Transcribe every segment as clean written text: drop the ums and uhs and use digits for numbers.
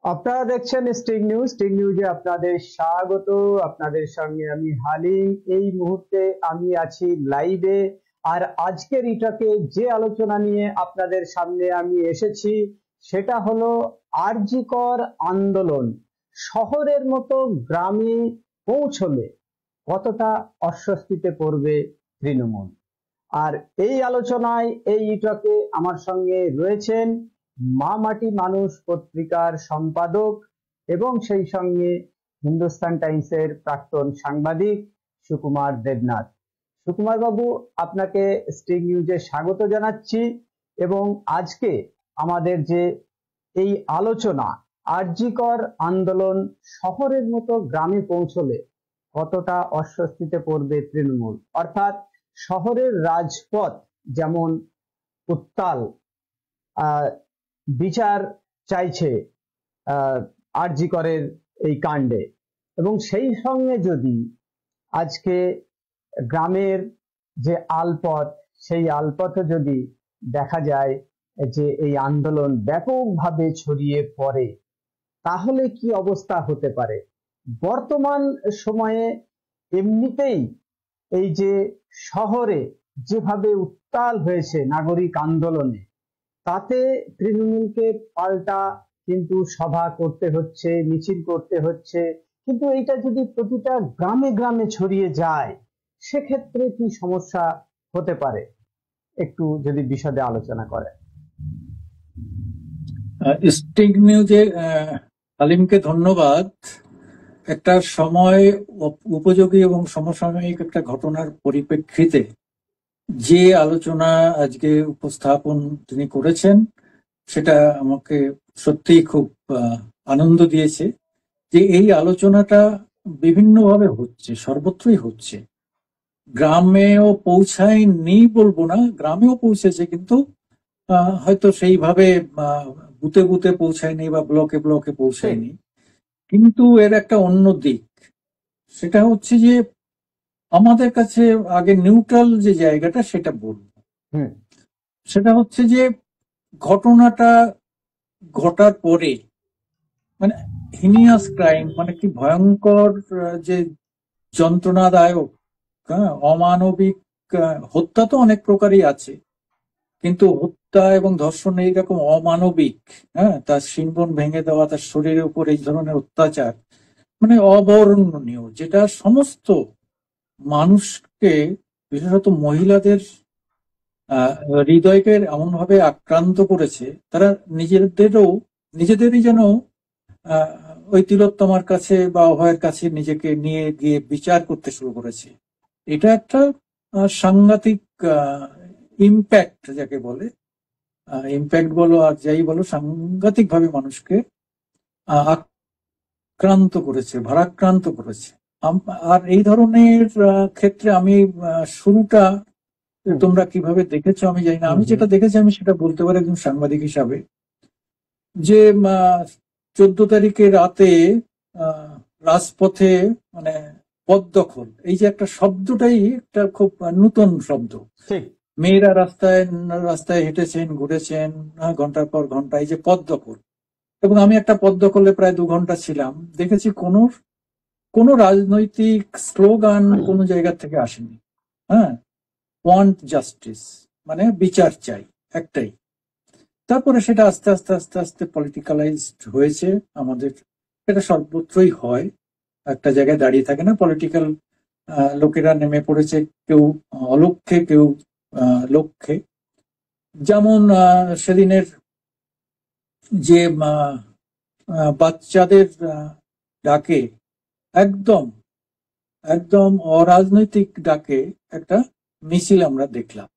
আপনারা দেখছেন sting news. Sting নিউজে আপনাদের স্বাগত। আপনাদের সঙ্গে আমি হালিম। এই মুহূর্তে আমি আছি লাইভে। আর আজকের ইটাকে যে আলোচনা নিয়ে আপনাদের সামনে আমি এসেছি সেটা হলো আরজিকর আন্দোলন শহরের মতো গ্রামে পৌঁছলে কতটা অস্বস্তিতে পড়বে তৃণমূল। আর এই আলোচনায় এই ইটকে আমার সঙ্গে রয়েছেন মা মাটি মানুষ পত্রিকার সম্পাদক এবং সেই সঙ্গে হিন্দুস্তান টাইমসের প্রাক্তন সাংবাদিক সুকুমার দেবনাথ। সুকুমার বাবু, আপনাকে স্টিং নিউজে স্বাগত জানাচ্ছি। এবং আজকে আমাদের যে এই আলোচনা, আরজিকর আন্দোলন শহরের মতো গ্রামে পৌঁছলে কতটা অস্বস্তিতে পড়বে তৃণমূল, অর্থাৎ শহরের রাজপথ যেমন উত্তাল, বিচার চাইছে আরজিকরের এই কাণ্ডে, এবং সেই সঙ্গে যদি আজকে গ্রামের যে আলপথ, সেই আলপথে যদি দেখা যায় যে এই আন্দোলন ব্যাপকভাবে ছড়িয়ে পড়ে, তাহলে কি অবস্থা হতে পারে। বর্তমান সময়ে এমনিতেই এই যে শহরে যেভাবে উত্তাল হয়েছে নাগরিক আন্দোলনে, তাতে তৃণমূলকে পাল্টা কিন্তু সভা করতে হচ্ছে, মিছিল করতে হচ্ছে। কিন্তু এটা যদি প্রতিটা গ্রামে গ্রামে ছড়িয়ে যায়, সেক্ষেত্রে কি সমস্যা হতে পারে, একটু যদি বিশদে আলোচনা করেন। স্টিং নিউজে আলিমকে ধন্যবাদ। একটা সময় উপযোগী এবং সমসাময়িক একটা ঘটনার পরিপ্রেক্ষিতে যে আলোচনা আজকে উপস্থাপন তিনি করেছেন সেটা আমাকে সত্যিই খুব আনন্দ দিয়েছে। যে এই আলোচনাটা বিভিন্নভাবে হচ্ছে, সর্বত্রই হচ্ছে। গ্রামেও পৌঁছায়নি বলবো না, গ্রামেও পৌঁছেছে, কিন্তু হয়তো সেইভাবে বুথে বুথে পৌঁছায়নি বা ব্লকে ব্লকে পৌঁছায়নি। কিন্তু এর একটা অন্য দিক, সেটা হচ্ছে যে আমাদের কাছে আগে নিউট্রাল যে জায়গাটা সেটা বলবো। সেটা হচ্ছে যে ঘটনাটা ঘটার পরে, মানে হিনিয়াস ক্রাইম, মানে কি ভয়ঙ্কর, যে যন্ত্রণাদায়ক, অমানবিক হত্যা তো অনেক প্রকারই আছে, কিন্তু হত্যা এবং ধর্ষণ এইরকম অমানবিক, তার শিনবন ভেঙে দেওয়া, তার শরীরের উপর এই ধরনের অত্যাচার, মানে অবর্ণনীয়, যেটা সমস্ত মানুষকে, বিশেষত মহিলাদের হৃদয়কে এমন ভাবে আক্রান্ত করেছে, তারা নিজেদেরই যেন ওই তিলোত্তমার কাছে বা অভয়ের কাছে নিজেকে নিয়ে গিয়ে বিচার করতে শুরু করেছে। এটা একটা সাংঘাতিক ইম্প্যাক্ট, যাকে বলে ইম্প্যাক্ট বলো আর যাই বলো, সাংঘাতিক ভাবে মানুষকে আক্রান্ত করেছে, ভারাক্রান্ত করেছে। আর এই ধরনের ক্ষেত্রে আমি শুরুটা তোমরা কিভাবে দেখেছো আমি জানি না, আমি যেটা দেখেছি আমি সেটা বলতে পারি একজন সাংবাদিক হিসাবে। যে 14 তারিখে রাতে রাজপথে, মানে পথ দখল, এই যে একটা শব্দটাই একটা খুব নতুন শব্দ। মেয়েরা রাস্তায় রাস্তায় হেঁটেছেন, ঘুরেছেন ঘন্টার পর ঘন্টা, এই যে পথ দখল। এবং আমি একটা পথ দখলে প্রায় 2 ঘন্টা ছিলাম, দেখেছি কোনো রাজনৈতিক স্লোগান কোনো জায়গা থেকে আসেনি। ওয়ান্ট জাস্টিস, মানে বিচার চাই, একটাই। তারপরে সেটা আস্তে আস্তে আস্তে আস্তে পলিটিক্যালাইজড হয়েছে। আমাদের এটা সর্বত্রই হয়, একটা জায়গায় দাঁড়িয়ে থাকে না, পলিটিক্যাল লোকেরা নেমে পড়েছে, কেউ অলক্ষ্যে, কেউ লক্ষ্যে। যেমন সেদিনের যে বাচ্চাদের ডাকে, একদম একদম অরাজনৈতিক ডাকে একটা মিছিল আমরা দেখলাম,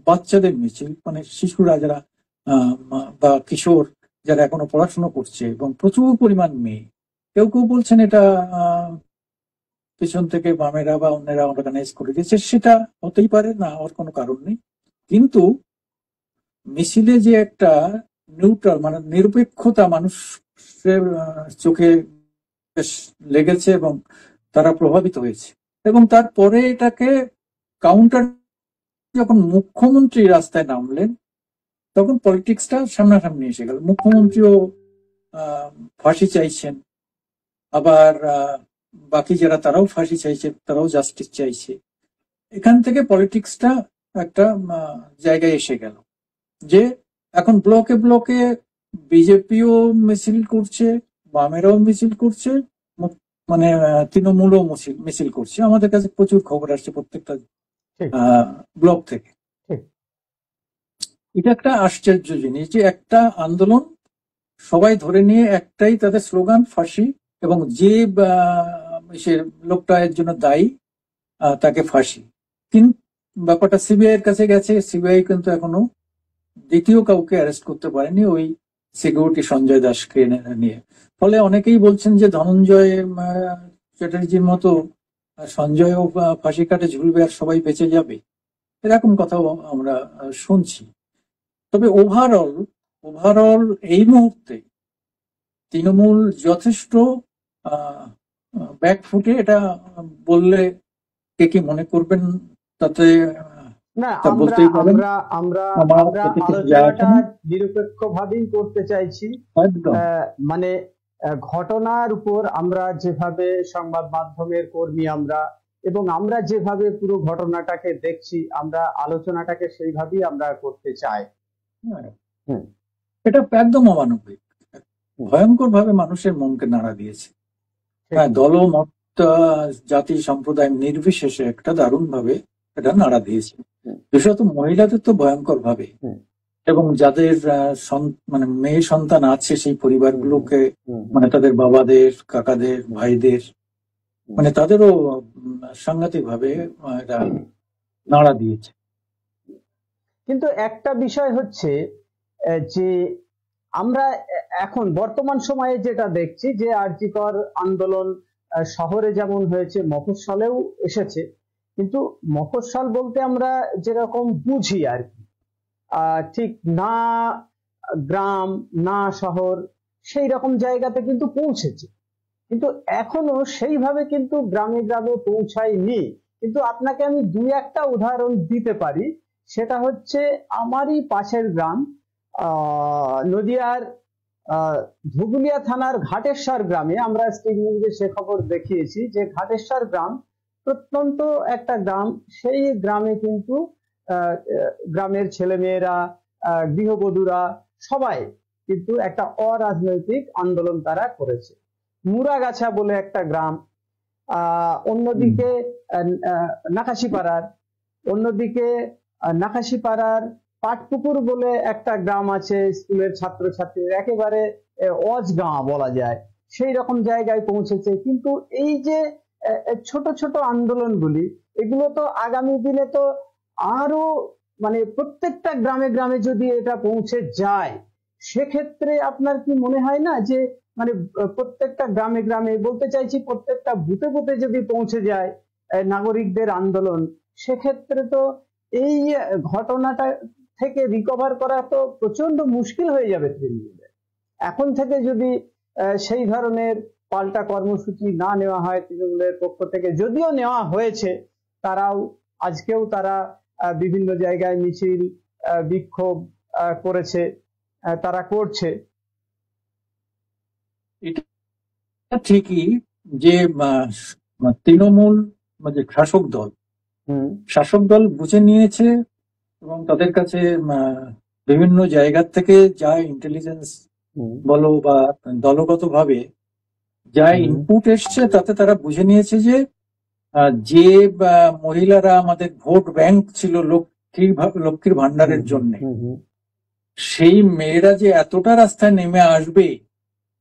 বাচ্চাদের মিছিল, মানে শিশুরা যারা বা কিশোর যারা এখনো পড়াশোনা করছে, এবং প্রচুর পরিমাণ মেয়ে। কেউ কেউ বলছেন এটা পেছন থেকে বামেরা বা অন্যরা অর্গানাইজ করে দিয়েছে, সেটা হতেই পারে, না হওয়ার কোনো কারণ নেই। কিন্তু মিছিলে যে একটা নিউট্রাল, মানে নিরপেক্ষতা মানুষের চোখে লেগেছে এবং তারা প্রভাবিত হয়েছে। এবং তারপরে এটাকে কাউন্টার, যখন মুখ্যমন্ত্রী রাস্তায় নামলেন, তখন পলিটিক্সটা সামনাসামনি এসে গেল। মুখ্যমন্ত্রীও ফাঁসি চাইছেন, আবার বাকি যারা তারাও ফাঁসি চাইছে, তারাও জাস্টিস চাইছে। এখান থেকে পলিটিক্সটা একটা জায়গায় এসে গেল যে এখন ব্লকে ব্লকে বিজেপিও মিছিল করছে, বামেরাও মিছিল করছে, মানে তৃণমূলও মিছিল করছে। আমাদের কাছে প্রচুর খবর আসছে প্রত্যেকটা ব্লক থেকে। এটা একটা আশ্চর্য জিনিস যে একটা আন্দোলন সবাই ধরে নিয়ে একটাই তাদের স্লোগান, ফাঁসি, এবং যে সে লোকটা এর জন্য দায়ী তাকে ফাঁসি। কিন্তু ব্যাপারটা সিবিআই এর কাছে গেছে, সিবিআই কিন্তু এখনো দ্বিতীয় কাউকে অ্যারেস্ট করতে পারেনি ওই সিকিউরিটি সঞ্জয় দাসকে নিয়ে। ফলে অনেকেই বলছেন যে ধনঞ্জয় চ্যাটার্জির মতো সঞ্জয়ও ফাঁসি কাটে ঝুলবে আর সবাই বেঁচে যাবে, এরকম কথাও আমরা শুনছি। তবে ওভারঅল এই মুহূর্তে তৃণমূল যথেষ্ট ব্যাকফুটে, এটা বললে কে কি মনে করবেন তাতে না, আমরা আলোচনাটা নিরপেক্ষ ভাবেই করতে চাইছি। মানে ঘটনার উপর আমরা যেভাবে সংবাদ মাধ্যমের কর্মী এবং আমরা যেভাবে পুরো ঘটনাটাকে দেখছি, আমরা আলোচনাটাকে সেইভাবেই আমরা করতে চাই। এটা একদম অমানবিক, ভয়ঙ্কর ভাবে মানুষের মনকে নাড়া দিয়েছে। হ্যাঁ, দলমত, জাতি, সম্প্রদায় নির্বিশেষে একটা দারুণ ভাবে এটা নাড়া দিয়েছে। বিশেষত মহিলাদের তো ভয়ঙ্কর ভাবে, এবং যাদের মানে মেয়ে সন্তান আছে সেই পরিবারগুলোকে, মানে তাদের বাবাদের, কাকাদের, ভাইদের, মানে তাদেরও সাংঘাতিক ভাবে এটা নাড়া দিয়েছে। কিন্তু একটা বিষয় হচ্ছে যে আমরা এখন বর্তমান সময়ে যেটা দেখছি যে আরজিকর আন্দোলন শহরে যেমন হয়েছে, মফস্বলেও এসেছে। কিন্তু মফস্বল বলতে আমরা যেরকম বুঝি আর কি, ঠিক না গ্রাম না শহর, সেই রকম জায়গাতে কিন্তু পৌঁছেছে, কিন্তু এখনো সেইভাবে কিন্তু গ্রামে গ্রামে পৌঁছায়নি। কিন্তু আপনাকে আমি দুই একটা উদাহরণ দিতে পারি। সেটা হচ্ছে আমারই পাশের গ্রাম, নদিয়ার ধুবুলিয়া থানার ঘাটেশ্বর গ্রামে। আমরা স্টিং নিউজে সে খবর দেখিয়েছি যে ঘাটেশ্বর গ্রাম প্রত্যন্ত একটা গ্রাম। সেই গ্রামে কিন্তু গ্রামের ছেলেমেয়েরা, গৃহবধূরা সবাই কিন্তু একটা অরাজনৈতিক আন্দোলন তারা করেছে। মুরাগাছা বলে একটা গ্রাম, অন্যদিকে নাকাশিপাড়ার পাটপুকুর বলে একটা গ্রাম আছে, স্কুলের ছাত্রছাত্রীর একেবারে অজগাঁ বলা যায়, সেই রকম জায়গায় পৌঁছেছে। কিন্তু এই যে ছোট ছোট আন্দোলনগুলি, এগুলো তো আগামী দিনে তো আরো, মানে প্রত্যেকটা গ্রামে গ্রামে যদি এটা পৌঁছে যায়, সেক্ষেত্রে আপনার কি মনে হয় না যে মানে প্রত্যেকটা গ্রামে গ্রামে, বলতে চাইছি প্রত্যেকটা বুথে বুথে যদি পৌঁছে যায় নাগরিকদের আন্দোলন, সেক্ষেত্রে তো এই ঘটনাটা থেকে রিকভার করা তো প্রচন্ড মুশকিল হয়ে যাবে তৃণমূলের। এখন থেকে যদি সেই ধরনের পাল্টা কর্মসূচি না নেওয়া হয় তৃণমূলের পক্ষ থেকে, যদিও নেওয়া হয়েছে, আজকেও তারা বিভিন্ন জায়গায় মিছিল, বিক্ষোভ করেছে, তারা করছে। এটা ঠিকই যে তৃণমূল যে শাসক দল বুঝে নিয়েছে, এবং তাদের কাছে বিভিন্ন জায়গা থেকে যা ইন্টেলিজেন্স বলো বা দলগত ভাবে যা ইনপুট এসছে, তাতে তারা বুঝে নিয়েছে যে যে মহিলারা আমাদের ভোট ব্যাংক ছিল লক্ষ্মীর ভান্ডারের জন্য, সেই মেয়েরা যে এতটা রাস্তায় নেমে আসবে,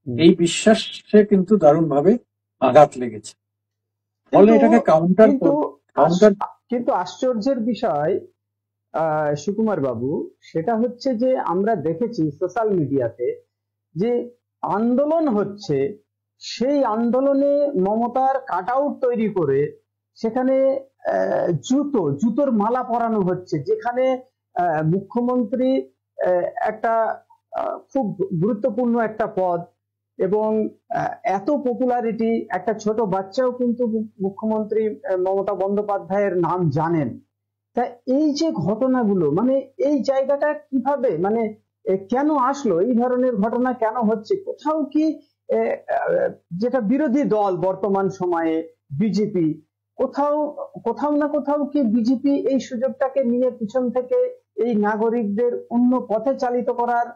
এই বিশ্বাসে কিন্তু দারুণ ভাবে আঘাত লেগেছে। ফলে এটাকে কাউন্টার কিন্তু আশ্চর্যের বিষয় সুকুমার বাবু, সেটা হচ্ছে যে আমরা দেখেছি সোশ্যাল মিডিয়াতে যে আন্দোলন হচ্ছে, সেই আন্দোলনে মমতার কাট আউট তৈরি করে সেখানে জুতোর মালা পরানো হচ্ছে, যেখানে মুখ্যমন্ত্রী একটা খুব গুরুত্বপূর্ণ একটা পদ এবং এত পপুলারিটি, একটা ছোট বাচ্চাও কিন্তু মুখ্যমন্ত্রী মমতা বন্দ্যোপাধ্যায়ের নাম জানেন। তা এই যে ঘটনাগুলো, মানে এই জায়গাটা কিভাবে, মানে কেন আসলো, এই ধরনের ঘটনা কেন হচ্ছে? কোথাও কি যেটা বিরোধী দল বর্তমান সময়ে বিজেপি, কোথাও কোথাও না কোথাও কি বিজেপি এই সুযোগটাকে নিয়ে পিছন থেকে এই নাগরিকদের অন্য পথে চালিত করার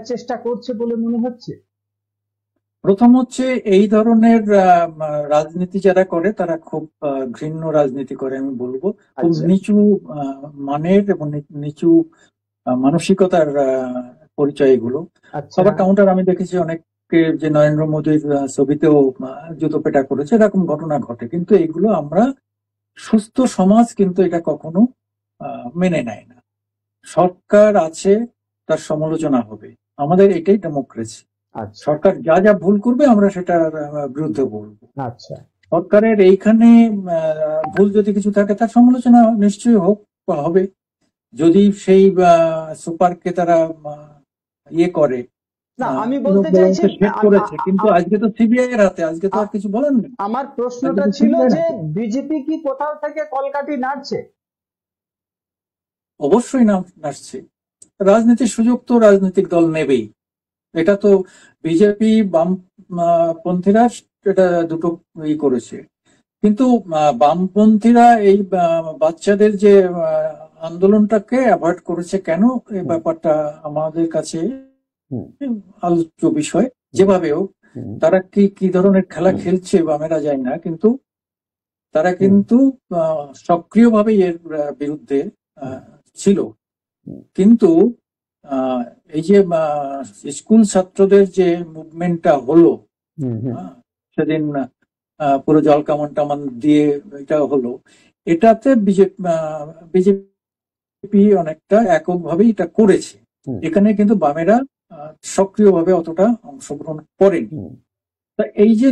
চেষ্টা করছে বলে মনে হচ্ছে? প্রথম হচ্ছে, এই ধরনের রাজনীতি যারা করে তারা খুব ঘৃণ্য রাজনীতি করে, আমি বলবো খুব আচ্ছা নিচু মানের এবং নিচু মানসিকতার পরিচয় এগুলো। আচ্ছা আবার কাউন্টার আমি দেখেছি অনেককে, যে নরেন্দ্র মোদীর ছবিতেও জুতো পেটা করেছে, এরকম ঘটনা ঘটে। কিন্তু এগুলো আমরা, সুস্থ সমাজ কিন্তু এটা কখনো মেনে নেয় না। সরকার আছে, তার সমালোচনা হবে, আমাদের এটাই ডেমোক্রেসি। আচ্ছা সরকার যা যা ভুল করবে আমরা সেটার বিরুদ্ধে বলবো। আচ্ছা সরকারের এইখানে ভুল যদি কিছু থাকে তার সমালোচনা নিশ্চয়ই হোক বা হবে। যদি সেই সুপারকে তারা ইয়ে করে, না, আমি বলতে চাইছি, শেষ করেছে, কিন্তু আজকে তো সিবিআই এর হাতে, আজকে তো আর কিছু বলার নেই। আমার আজকে প্রশ্নটা তো ছিল সিবিআই এর যে হাতে। বিজেপি কি কোথাও থেকে কলকাঠি নাড়ছে? অবশ্যই নাচছে। রাজনীতির সুযোগ তো রাজনৈতিক দল নেবেই। এটা তো বিজেপি বামপন্থীরা এটা দুটো ই করেছে। কিন্তু বামপন্থীরা এই বাচ্চাদের যে আন্দোলনটাকে অ্যাভয়েড করেছে কেন, এই ব্যাপারটা আমাদের কাছে হুম আলোচ্য বিষয়। হুম যেভাবেও হুম তারা কি ধরনের খেলা খেলছে বামেরা যায় না, কিন্তু তারা হুম কিন্তু সক্রিয়ভাবে এর বিরুদ্ধে হুম ছিল। হুম কিন্তু এই যে স্কুল ছাত্রদের যে মুভমেন্টটা হলো, হুম হুম সেদিন পুরো জল কামান টামান দিয়ে এটা হলো, এটাতে বিজেপি অনেকটা এককভাবেই এটা করেছে। হুম এখানে কিন্তু বামেরা সক্রিয়ভাবে অতটা অংশগ্রহণ করেনি। হুম তা এই যে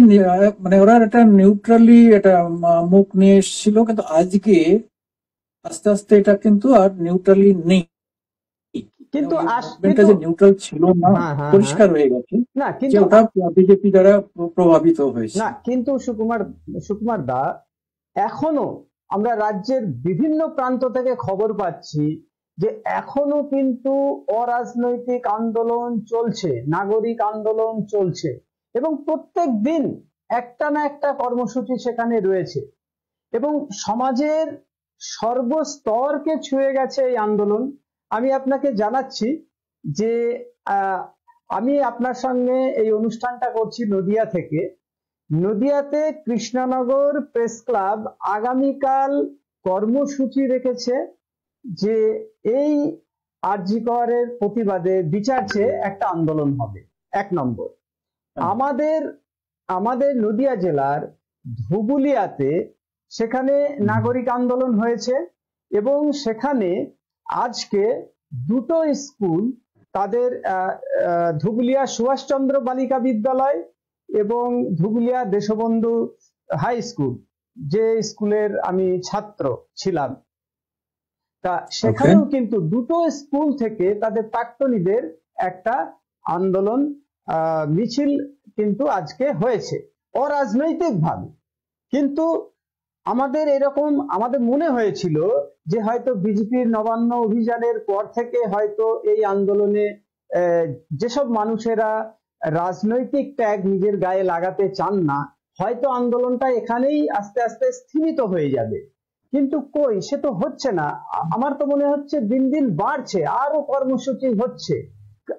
মানে ওরা এটা নিউট্রালি এটা মুখ নিয়ে এসেছিল, কিন্তু আজকে আস্তে আস্তে এটা কিন্তু আর নিউট্রালি নেই। কিন্তু ওই মুভমেন্টটা কিন্তু যে নিউট্রাল ছিল না, হ্যাঁ হ্যাঁ হ্যাঁ, পরিষ্কার হয়ে গেছে না যে কিন্তু ওটা বিজেপি দ্বারা প্রভাবিত হয়েছে। না কিন্তু সুকুমার দা, এখনো আমরা রাজ্যের বিভিন্ন প্রান্ত থেকে খবর পাচ্ছি যে এখনো কিন্তু অরাজনৈতিক আন্দোলন চলছে, নাগরিক আন্দোলন চলছে, এবং প্রত্যেক দিন একটা না একটা কর্মসূচি সেখানে রয়েছে, এবং সমাজের সর্বস্তরকে ছুঁয়ে গেছে এই আন্দোলন। আমি আপনাকে জানাচ্ছি যে আমি আপনার সঙ্গে এই অনুষ্ঠানটা করছি নদিয়া থেকে। নদিয়াতে কৃষ্ণনগর প্রেস ক্লাব আগামীকাল কর্মসূচি রেখেছে যে এই আরজি করের প্রতিবাদে বিচার চেয়ে একটা আন্দোলন হবে। এক নম্বর, আমাদের আমাদের নদিয়া জেলার ধুবুলিয়াতে সেখানে নাগরিক আন্দোলন হয়েছে, এবং সেখানে আজকে দুটো স্কুল, তাদের ধুবুলিয়া সুভাষচন্দ্র বালিকা বিদ্যালয় এবং ধুবুলিয়া দেশবন্ধু হাই স্কুল, যে স্কুলের আমি ছাত্র ছিলাম, তা সেখানেও কিন্তু দুটো স্কুল থেকে তাদের প্রাক্তনীদের একটা আন্দোলন মিছিল কিন্তু আজকে হয়েছে অরাজনৈতিক ভাবে। কিন্তু আমাদের মনে হয়েছিল যে হয়তো বিজেপির নবান্ন অভিযানের পর থেকে হয়তো এই আন্দোলনে যেসব মানুষেরা রাজনৈতিক ট্যাগ নিজের গায়ে লাগাতে চান না, হয়তো আন্দোলনটা এখানেই আস্তে আস্তে স্থিমিত হয়ে যাবে। কিন্তু কই, সে তো হচ্ছে না। আমার তো মনে হচ্ছে দিন দিন বাড়ছে, আরো কর্মসূচি হচ্ছে।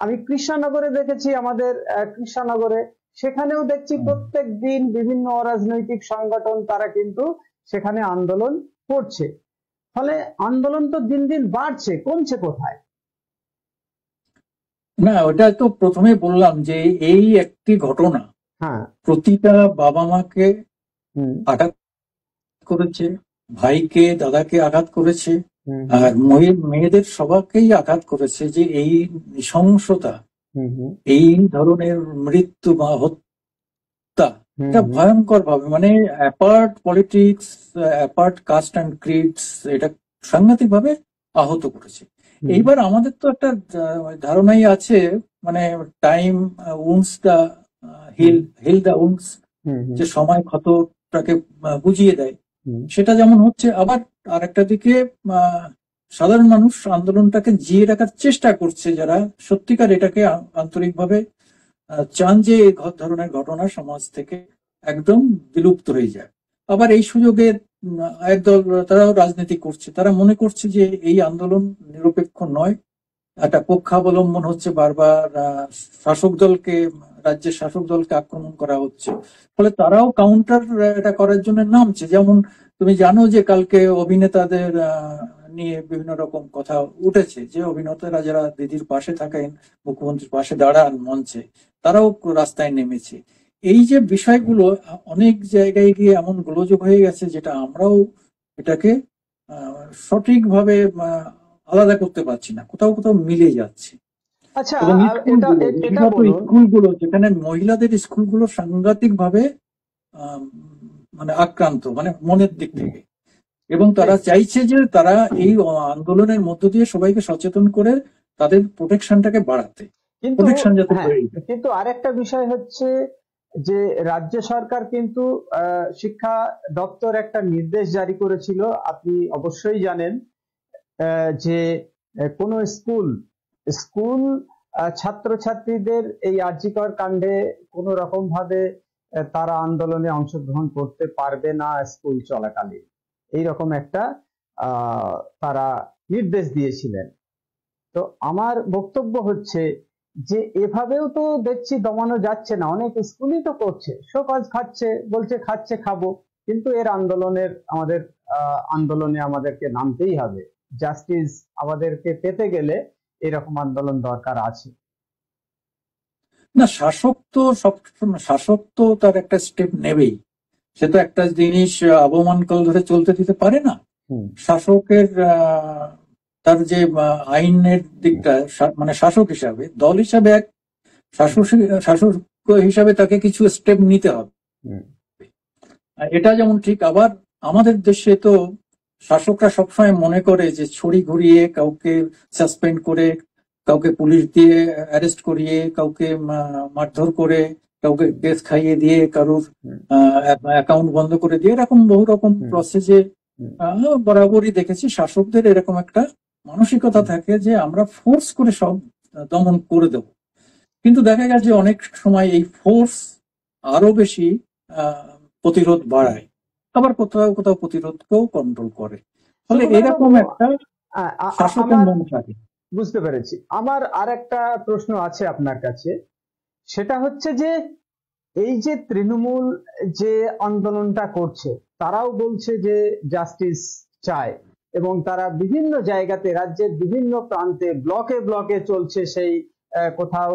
আমি কৃষ্ণনগরে দেখেছি, আমাদের কৃষ্ণনগরে, সেখানেও দেখছি প্রত্যেক দিন বিভিন্ন অরাজনৈতিক সংগঠন তারা কিন্তু সেখানে আন্দোলন করছে। ফলে আন্দোলন তো দিন দিন বাড়ছে, কমছে কোথায়? না, ওটা তো প্রথমে বললাম যে এই একটি ঘটনা হ্যাঁ, প্রতিটা বাবা মাকে আঘাত করেছে, ভাইকে দাদাকে আঘাত করেছে, আর মেয়েদের সবাইকেই আঘাত করেছে। যে এই নৃশংসতা, এই ধরনের মৃত্যু বা হত্যা, এটা ভয়ঙ্কর ভাবে, মানে apart politics, apart caste and creeds, এটা সাংঘাতিক ভাবে আহত করেছে। এইবার আমাদের তো একটা ধারণাই আছে, মানে টাইম উন্স দা হিল দা উন্স, যে সময় ক্ষতটাকে বুঝিয়ে দেয়। সেটা যেমন হচ্ছে, আবার আরেকটা দিকে সাধারণ মানুষ আন্দোলনটাকে জিয়ে রাখার চেষ্টা করছে, যারা সত্যিকার এটাকে আন্তরিকভাবে চান যে এই ধরনের ঘটনা সমাজ থেকে একদম বিলুপ্ত হয়ে যায়। আবার এই সুযোগে একদল তারাও রাজনীতি করছে, তারা মনে করছে যে এই আন্দোলন নিরপেক্ষ নয়, একটা পক্ষাবলম্বন হচ্ছে, বারবার শাসক দলকে, রাজ্যের শাসক দলকে আক্রমণ করা হচ্ছে, ফলে তারাও কাউন্টার এটা করার জন্য নামছে। যেমন তুমি জানো যে কালকে অভিনেতাদের নিয়ে বিভিন্ন রকম কথা উঠেছে, যে অভিনেতারা যারা দিদির পাশে থাকেন, মুখ্যমন্ত্রীর পাশে দাঁড়ান মঞ্চে, তারাও রাস্তায় নেমেছে। এই যে বিষয়গুলো অনেক জায়গায় গিয়ে এমন গোলযোগ হয়ে গেছে, যেটা আমরাও এটাকে সঠিকভাবে আলাদা করতে পারছি না, কোথাও কোথাও মিলে যাচ্ছে। আচ্ছা, এবং এটা বলুন, স্কুলগুলো, যেখানে মহিলাদের স্কুলগুলো সাংঘাতিক ভাবে মানে আক্রান্ত, মানে মনের দিক থেকে, এবং তারা চাইছে যে তারা এই আন্দোলনের মধ্য দিয়ে সবাইকে সচেতন করে তাদের প্রোটেকশনটাকে বাড়াতে, প্রোটেকশন যাতে তৈরি হয়। কিন্তু আরেকটা বিষয় হচ্ছে যে রাজ্য সরকার কিন্তু শিক্ষা দপ্তর একটা নির্দেশ জারি করেছিল, আপনি অবশ্যই জানেন, যে কোন স্কুল ছাত্রছাত্রীদের এই আরজিকর কাণ্ডে কোন রকম ভাবে তারা আন্দোলনে অংশগ্রহণ করতে পারবে না স্কুল চলাকালীন, এইরকম একটা তারা নির্দেশ দিয়েছিলেন। তো আমার বক্তব্য হচ্ছে যে এভাবেও তো দেখছি দমানো যাচ্ছে না, অনেক স্কুলই তো করছে, শোকজ খাচ্ছে, বলছে খাচ্ছে খাবো, কিন্তু এর আন্দোলনে আমাদেরকে নামতেই হবে। জাস্টিস আমাদেরকে পেতে গেলে এরকম আন্দোলন দরকার আছে। না, শাসক তো তার একটা স্টেপ নেবেই, সে তো একটা জিনিস অবমানকাল ধরে চলতে দিতে পারে না। শাসকের তার যে আইনের দিকটা, মানে শাসক হিসাবে, দল হিসাবে এক শাসক হিসাবে তাকে কিছু স্টেপ নিতে হবে, এটা যেমন ঠিক। আবার আমাদের দেশে তো শাসকরা সবসময় মনে করে যে ছড়ি ঘুরিয়ে, কাউকে সাসপেন্ড করে, কাউকে পুলিশ দিয়ে অ্যারেস্ট করিয়ে, কাউকে মারধর করে, কাউকে কেস খাইয়ে দিয়ে, কারোর অ্যাকাউন্ট বন্ধ করে দিয়ে, এরকম বহু রকম প্রসেসে বরাবরই দেখেছি শাসকদের এরকম একটা মানসিকতা থাকে যে আমরা ফোর্স করে সব দমন করে দেব। কিন্তু দেখা গেছে অনেক সময় এই ফোর্স আরো বেশি প্রতিরোধ বাড়ায়, আবার কোথাও কোথাও প্রতিরোধকেও কন্ট্রোল করে, ফলে এরকম একটা শাসকের মন থাকে। বুঝতে পেরেছি। আমার আর একটা প্রশ্ন আছে আপনার কাছে, সেটা হচ্ছে যে এই যে তৃণমূল যে আন্দোলনটা করছে, তারাও বলছে যে জাস্টিস চায়, এবং তারা বিভিন্ন জায়গাতে, রাজ্যের বিভিন্ন প্রান্তে, ব্লকে ব্লকে চলছে সেই, কোথাও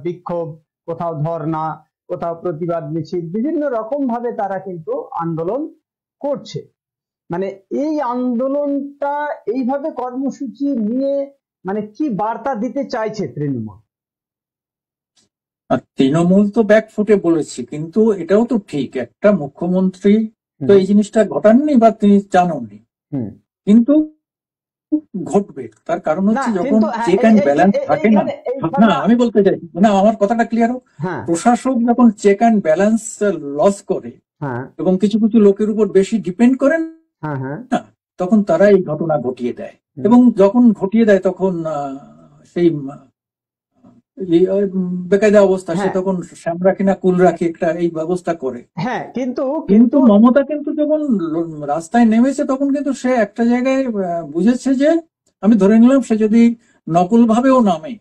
বিক্ষোভ, কোথাও ধর্ণা, কোথাও প্রতিবাদ মিছিল, বিভিন্ন রকম ভাবে তারা কিন্তু আন্দোলন করছে। মানে এই আন্দোলনটা এইভাবে কর্মসূচি নিয়ে মানে কি বার্তা দিতে চাইছে তৃণমূল? তৃণমূল তো ব্যাকফুটে বলেছি, কিন্তু এটাও তো ঠিক, একটা মুখ্যমন্ত্রী তো এই জিনিসটা ঘটাননি বা তিনি জানাননি, কিন্তু ঘটবে। তার কারণ হচ্ছে যখন চেক অ্যান্ড ব্যালেন্স থাকে না, না আমি বলতে চাই, না আমার কথাটা ক্লিয়ার হোক, প্রশাসক যখন চেক অ্যান্ড ব্যালেন্স লস করে এবং কিছু কিছু লোকের উপর বেশি ডিপেন্ড করেন না, তখন তারা এই ঘটনা ঘটিয়ে দেয়, এবং যখন ঘটিয়ে দেয় তখন সেই বেকায়দা অবস্থা, সে তখন শ্যাম রাখি না কুল রাখি একটা এই ব্যবস্থা করে। কিন্তু মমতা কিন্তু যখন রাস্তায় নেমেছে তখন কিন্তু সে একটা জায়গায় বুঝেছে যে, আমি ধরে নিলাম সে যদি নকল ভাবেও নামে,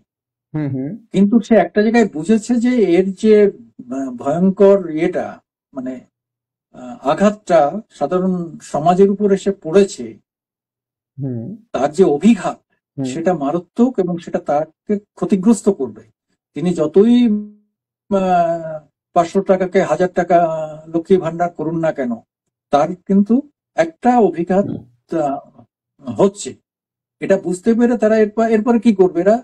কিন্তু সে একটা জায়গায় বুঝেছে যে এর যে ভয়ঙ্কর ইয়েটা, মানে আঘাতটা সাধারণ সমাজের উপর এসে পড়েছে, তার যে অভিঘাত, সেটা মারাত্মক, এবং সেটা তাকে ক্ষতিগ্রস্ত করবে। তিনি যতই 500 টাকাকে 1000 টাকা লক্ষ্মী ভান্ডার করুন না কেন, তার কিন্তু একটা অভিঘাত হচ্ছে। এটা বুঝতে পেরে তারা এরপরে কি করবে, এরা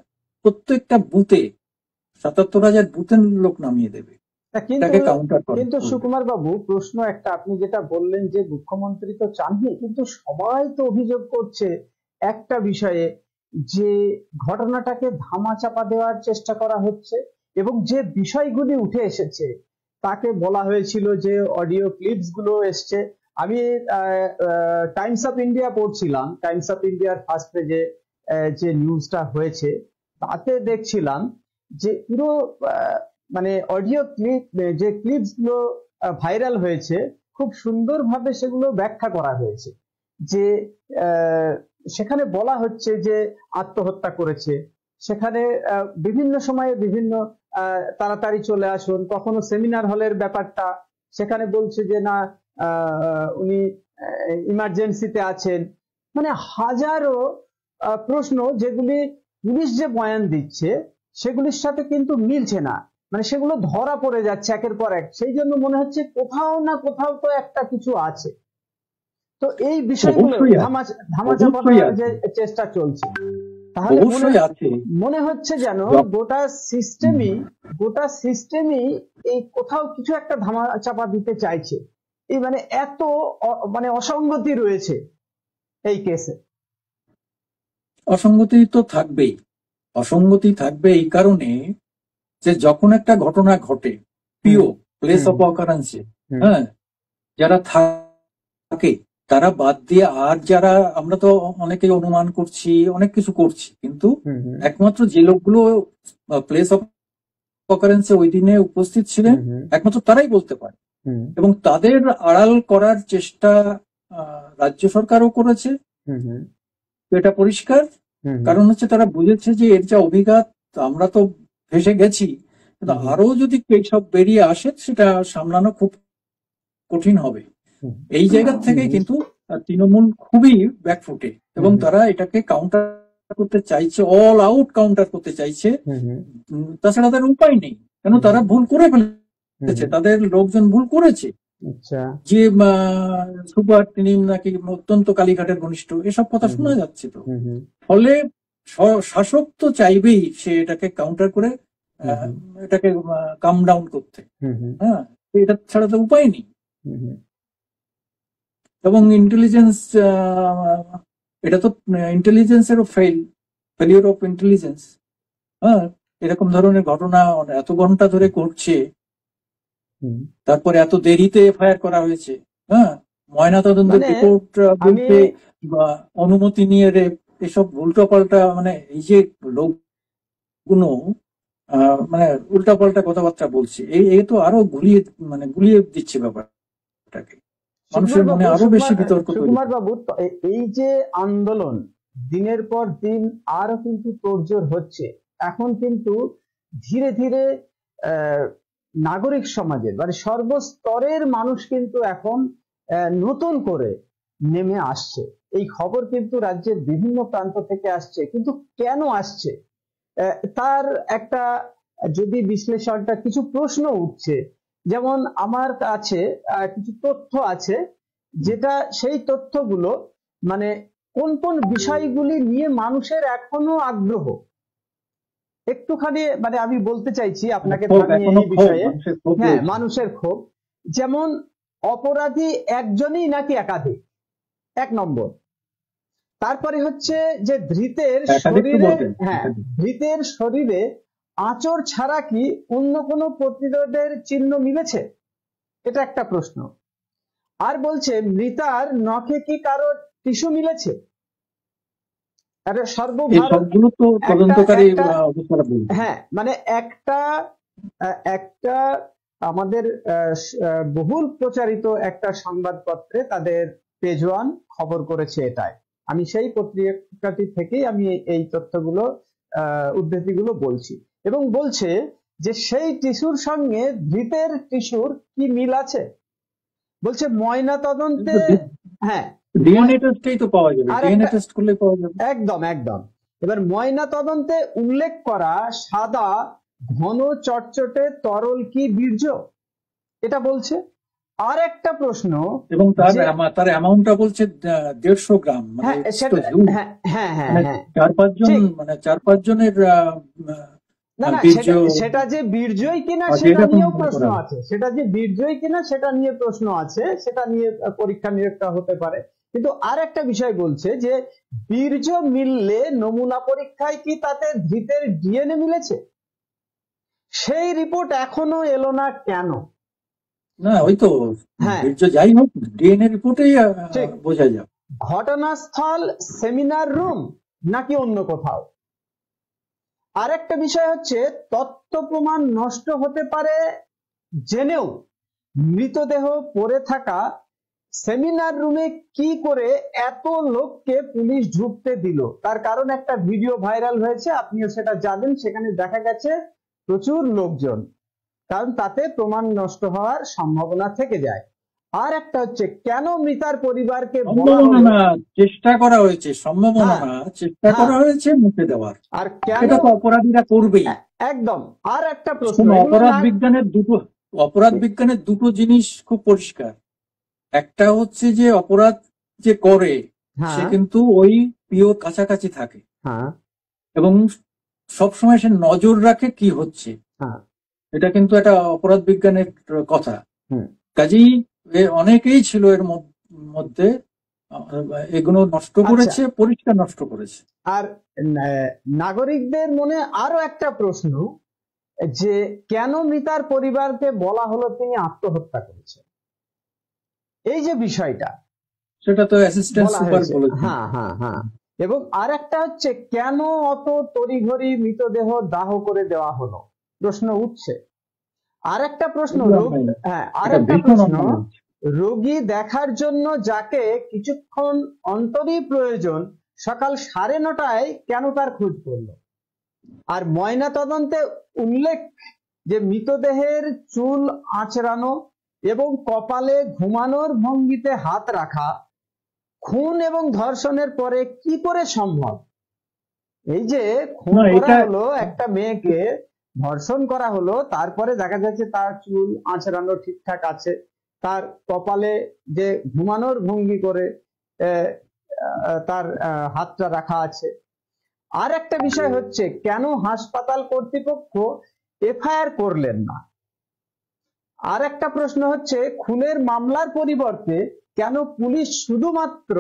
প্রত্যেকটা বুথে 77,000 বুথের লোক নামিয়ে দেবে। কিন্তু সুকুমার বাবু, প্রশ্ন একটা, আপনি যেটা বললেন যে মুখ্যমন্ত্রী তো চাননি, কিন্তু সবাই তো অভিযোগ করছে একটা বিষয়ে, যে ঘটনাটাকে ধামাচাপা দেওয়ার চেষ্টা করা হচ্ছে, এবং যে বিষয়গুলি উঠে এসেছে তাকে বলা হয়েছিল যে অডিও ক্লিপস গুলো এসছে, আমি টাইমস অফ ইন্ডিয়া পড়ছিলাম, টাইমস অফ ইন্ডিয়ার ফার্স্ট পেজে যে নিউজটা হয়েছে তাতে দেখছিলাম যে পুরো মানে অডিও ক্লিপ, যে ক্লিপস গুলো ভাইরাল হয়েছে, খুব সুন্দরভাবে সেগুলো ব্যাখ্যা করা হয়েছে। যে সেখানে বলা হচ্ছে যে আত্মহত্যা করেছে, সেখানে বিভিন্ন সময়ে বিভিন্ন তাড়াতাড়ি চলে আসুন, কখনো সেমিনার হলের ব্যাপারটা, সেখানে বলছে যে না উনি ইমার্জেন্সিতে আছেন। মানে হাজারো প্রশ্ন যেগুলি পুলিশ যে বয়ান দিচ্ছে সেগুলির সাথে কিন্তু মিলছে না, মানে সেগুলো ধরা পড়ে যাচ্ছে একের পর এক। সেই জন্য মনে হচ্ছে কোথাও না কোথাও তো একটা কিছু আছে। তো এই বিষয়গুলো ধামাচাপা দেওয়ার যে চেষ্টা চলছে, তাহলে মনে হচ্ছে যেন গোটা সিস্টেমই এই কোথাও কিছু একটা ধামাচাপা দিতে চাইছে। এই মানে এত মানে অসঙ্গতি রয়েছে এই কেসে। অসঙ্গতি তো থাকবেই, অসঙ্গতি থাকবে এই কারণে যে যখন একটা ঘটনা ঘটে, পিও প্লেস অফ অকারেন্সে, হ্যাঁ, যারা থাকে তারা বাদ দিয়ে আর যারা, আমরা তো অনেকে অনুমান করছি, অনেক কিছু করছি, কিন্তু একমাত্র যে লোকগুলো প্লেস অফ অকারেন্সে ওই দিনে উপস্থিত ছিলেন একমাত্র তারাই বলতে পারে। এবং তাদের আড়াল করার চেষ্টা রাজ্য সরকারও করেছে, এটা পরিষ্কার। কারণ হচ্ছে তারা বুঝেছে যে এর যা অভিঘাত, আমরা তো ভেসে গেছি, কিন্তু আরো যদি এইসব বেরিয়ে আসে সেটা সামলানো খুব কঠিন হবে। এই জায়গা থেকে কিন্তু তৃণমূল খুবই ব্যাকফুটে এবং তারা এটাকে কাউন্টার করতে চাইছে, অল আউট কাউন্টার করতে চাইছে। তাছাড়া তার উপায় নেই, কেন তারা ভুল করে ফেলেছে, তাদের লোকজন ভুল করেছে। যে সুপার তিনি নাকি অত্যন্ত কালীঘাটের ঘনিষ্ঠ, এসব কথা শোনা যাচ্ছে। তো ফলে শাসক তো চাইবেই সে এটাকে কাউন্টার করে এটাকে কাম ডাউন করতে, হ্যাঁ, এটা ছাড়া তো উপায় নেই। এবং ইন্টেলিজেন্স, এটা তো ইন্টেলিজেন্সেরও ফেলিওর অফ ইন্টেলিজেন্স। হ্যাঁ, এরকম ধরনের ঘটনা এত ঘন্টা ধরে করছে, তারপরে এত দেরিতে এফআইআর করা হয়েছে, হ্যাঁ, ময়নাতদন্তের রিপোর্ট বলতে বা অনুমতি নিয়ে এসব উল্টোপাল্টা, মানে এই যে লোকগুলো মানে উল্টাপাল্টা কথাবার্তা বলছে, এই তো আরো গুলিয়ে দিচ্ছে ব্যাপারটাকে, মানুষের মনে আরো বেশি বিতর্ক। সুকুমার বাবু, এই যে আন্দোলন দিনের পর দিন আরো কিন্তু তোড়জোড় হচ্ছে, এখন কিন্তু ধীরে ধীরে নাগরিক সমাজের মানে সর্বস্তরের মানুষ কিন্তু এখন নতুন করে নেমে আসছে। এই খবর কিন্তু রাজ্যের বিভিন্ন প্রান্ত থেকে আসছে, কিন্তু কেন আসছে তার একটা যদি বিশ্লেষণটা, কিছু প্রশ্ন উঠছে। যেমন আমার কাছে কিছু তথ্য আছে, যেটা সেই তথ্যগুলো মানে কোন কোন বিষয়গুলি নিয়ে মানুষের এখনো আগ্রহ, একটুখানি মানে আমি বলতে চাইছি আপনাকে এই বিষয়ে। হ্যাঁ, মানুষের ক্ষোভ। যেমন অপরাধী একজনই নাকি একাধিক, এক নম্বর। তারপরে হচ্ছে যে ধৃতের শরীরে, হ্যাঁ, ধৃতের শরীরে আঁচড় ছাড়া কি অন্য কোনো প্রতিরোধের চিহ্ন মিলেছে, এটা একটা প্রশ্ন। আর বলছে মৃতার নখে কি কারো টিস্যু মিলেছে। হ্যাঁ, মানে একটা আমাদের বহুল প্রচারিত একটা সংবাদপত্রে তাদের পেজ ওয়ান খবর করেছে এটাই। আমি সেই পত্রিকাটি থেকেই আমি এই তথ্যগুলো উদ্ধৃতিগুলো বলছি, এবং বলছে যে সেই টিস্যুর সঙ্গে ধৃতের টিস্যুর কি মিল আছে। বলছে ময়না তদন্তে, হ্যাঁ, ডিএনএ টেস্টেই তো পাওয়া যাবে, ডিএনএ টেস্ট করলে পাওয়া যাবে। একদম। এবার ময়না তদন্তে উল্লেখ করা সাদা ঘন চটচটে তরল কি বীর্য, এটা বলছে। আর একটা প্রশ্ন, এবং তার অ্যামাউন্টটা বলছে 150 গ্রাম, মানে 4-5 জনের না, সেটা যে বীর্যই কিনা সেটা নিয়েও প্রশ্ন আছে, সেটা যে বীর্যই কিনা সেটা নিয়ে প্রশ্ন আছে, সেটা নিয়ে পরীক্ষা নিরীক্ষা হতে পারে। কিন্তু আর একটা বিষয় বলছে যে বীর্য মিললে নমুনা পরীক্ষায় কি তাতে ধৃতের ডিএনএ মিলেছে, সেই রিপোর্ট এখনো এলো না কেন। না ওই তো হ্যাঁ বীর্য যাই হোক, ডিএনএ রিপোর্টেই ঠিক। বোঝা যাবে। ঘটনাস্থল সেমিনার রুম নাকি অন্য কোথাও। আর একটা বিষয় হচ্ছে, তথ্য প্রমাণ নষ্ট হতে পারে জেনেও মৃতদেহ পড়ে থাকা সেমিনার রুমে কি করে এত লোককে পুলিশ ঢুকতে দিল। তার কারণ একটা ভিডিও ভাইরাল হয়েছে, আপনিও সেটা জানেন। সেখানে দেখা গেছে প্রচুর লোকজন, কারণ তাতে প্রমাণ নষ্ট হওয়ার সম্ভাবনা থেকে যায়। আর একটা হচ্ছে, কেন মৃতার পরিবারকে বলা সম্ভাবনা হলো, না, চেষ্টা করা হয়েছে, সম্ভাবনা হ্যাঁ না, চেষ্টা হ্যাঁ, করা হয়েছে মুছে দেওয়ার। আর কেন, এটা তো অপরাধীরা করবেই। একদম। আর একটা প্রশ্ন, শোনো, এগুলো না, অপরাধ বিজ্ঞানের দুটো জিনিস খুব পরিষ্কার। একটা হচ্ছে যে অপরাধ যে করে সে হ্যাঁ কিন্তু ওই পিওর কাছাকাছি থাকে হ্যাঁ এবং সবসময় সে নজর রাখে কি হচ্ছে। হ্যাঁ, এটা কিন্তু একটা অপরাধ বিজ্ঞানের কথা। হুম। কাজেই অনেকেই ছিল এর মধ্যে এগুলো নষ্ট করেছে, পরিষ্কার নষ্ট করেছে। আর নাগরিকদের মনে আরো একটা প্রশ্ন, যে কেন মৃতার পরিবারকে বলা হলো তিনি আত্মহত্যা করেছেন। এই যে বিষয়টা সেটা তো অ্যাসিস্ট্যান্ট বলা সুপার হয়েছে, বলেছেন। হ্যাঁ হ্যাঁ হ্যাঁ। এবং আর একটা হচ্ছে, কেন অত তড়িঘড়ি মৃতদেহ দাহ করে দেওয়া হলো, প্রশ্ন উঠছে। আর একটা প্রশ্ন, হ্যাঁ আর একটা প্রশ্ন, রোগী দেখার জন্য যাকে কিছুক্ষণ অন্তরই প্রয়োজন, সকাল 9:30টায় কেন তার খোঁজ পড়ল। আর ময়না তদন্তে উল্লেখ যে মৃতদেহের চুল আঁচড়ানো এবং কপালে ঘুমানোর ভঙ্গিতে হাত রাখা খুন এবং ধর্ষণের পরে কি করে সম্ভব। এই যে খুন করা হলো, একটা মেয়েকে ধর্ষণ করা হলো, তারপরে দেখা যাচ্ছে তার চুল আঁচড়ানো ঠিকঠাক আছে, তার কপালে যে ঘুমানোর ভঙ্গি করে তার হাতটা রাখা আছে। আর একটা বিষয় হচ্ছে, কেন হাসপাতাল কর্তৃপক্ষ এফআইআর করলেন না। আর একটা প্রশ্ন হচ্ছে, খুনের মামলার পরিবর্তে কেন পুলিশ শুধুমাত্র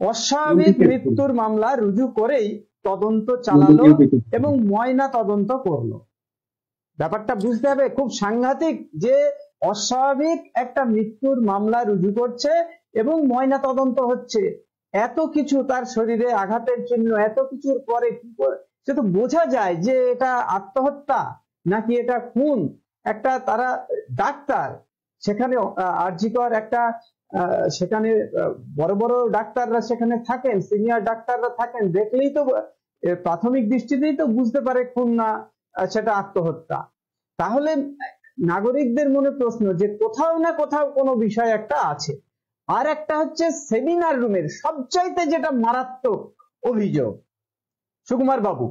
অস্বাভাবিক মৃত্যুর মামলা রুজু করেই তদন্ত চালালো এবং ময়না তদন্ত করলো। ব্যাপারটা বুঝতে হবে, খুব সাংঘাতিক যে অস্বাভাবিক একটা মৃত্যুর মামলা রুজু করছে এবং ময়না তদন্ত হচ্ছে। এত কিছু, তার শরীরে আঘাতের চিহ্ন, এত কিছুর পরে কি করে সে তো বোঝা যায় যে এটা আত্মহত্যা নাকি এটা খুন। একটা তারা ডাক্তার, সেখানে আরজিকর একটা সেখানে বড় বড় ডাক্তাররা সেখানে থাকেন, সিনিয়র ডাক্তাররা থাকেন, দেখলেই তো প্রাথমিক দৃষ্টিতেই তো বুঝতে পারে খুন না সেটা আত্মহত্যা। তাহলে নাগরিকদের মনে প্রশ্ন যে কোথাও না কোথাও কোনো বিষয় একটা আছে। আর একটা হচ্ছে, সেমিনার রুমের সবচাইতে যেটা মারাত্মক অভিযোগ সুকুমার বাবু,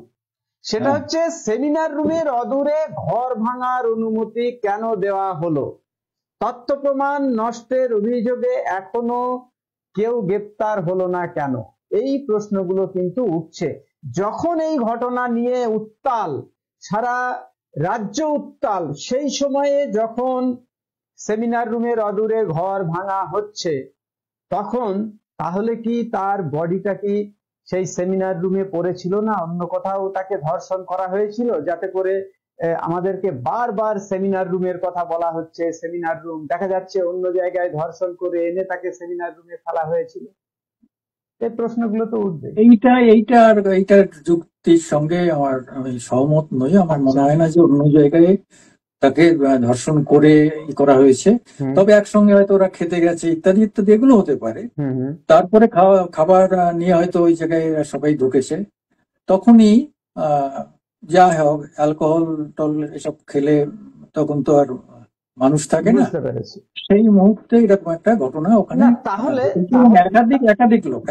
সেটা হচ্ছে সেমিনার রুমের অদূরে ঘর ভাঙার অনুমতি কেন দেওয়া হলো। তথ্য প্রমাণ নষ্টের অভিযোগে এখনো কেউ গ্রেপ্তার হলো না কেন, এই প্রশ্নগুলো কিন্তু উঠছে। যখন এই ঘটনা নিয়ে উত্তাল, সারা রাজ্য উত্তাল, সেই সময়ে যখন সেমিনার রুমের অদূরে ঘর ভাঙা হচ্ছে, তখন তাহলে কি তার বডিটা কি সেই সেমিনার রুমে পড়েছিল না অন্য কোথাও তাকে ধর্ষণ করা হয়েছিল, যাতে করে আমাদেরকে বারবার সেমিনার রুমের কথা বলা হচ্ছে। সেমিনার রুম দেখা যাচ্ছে অন্য জায়গায় ধর্ষণ করে এনে তাকে সেমিনার রুমে ফেলা হয়েছিল। এই প্রশ্নগুলো তো উঠবে। এইটার যুক্তির সঙ্গে আমি সহমত নই। আমার মনে হয় না যে অন্য জায়গায় তাকে ধর্ষণ করে করা হয়েছে। তবে একসঙ্গে হয়তো ওরা খেতে গেছে ইত্যাদি ইত্যাদি, এগুলো হতে পারে। তারপরে খাবার নিয়ে হয়তো ওই জায়গায় সবাই ঢুকেছে, তখনই যা হোক অ্যালকোহল টল এসব খেলে তখন তো আর মানুষ থাকে না, সেই মুহূর্তে এরকম একটা ঘটনা ওখানে। তাহলে একাধিক লোক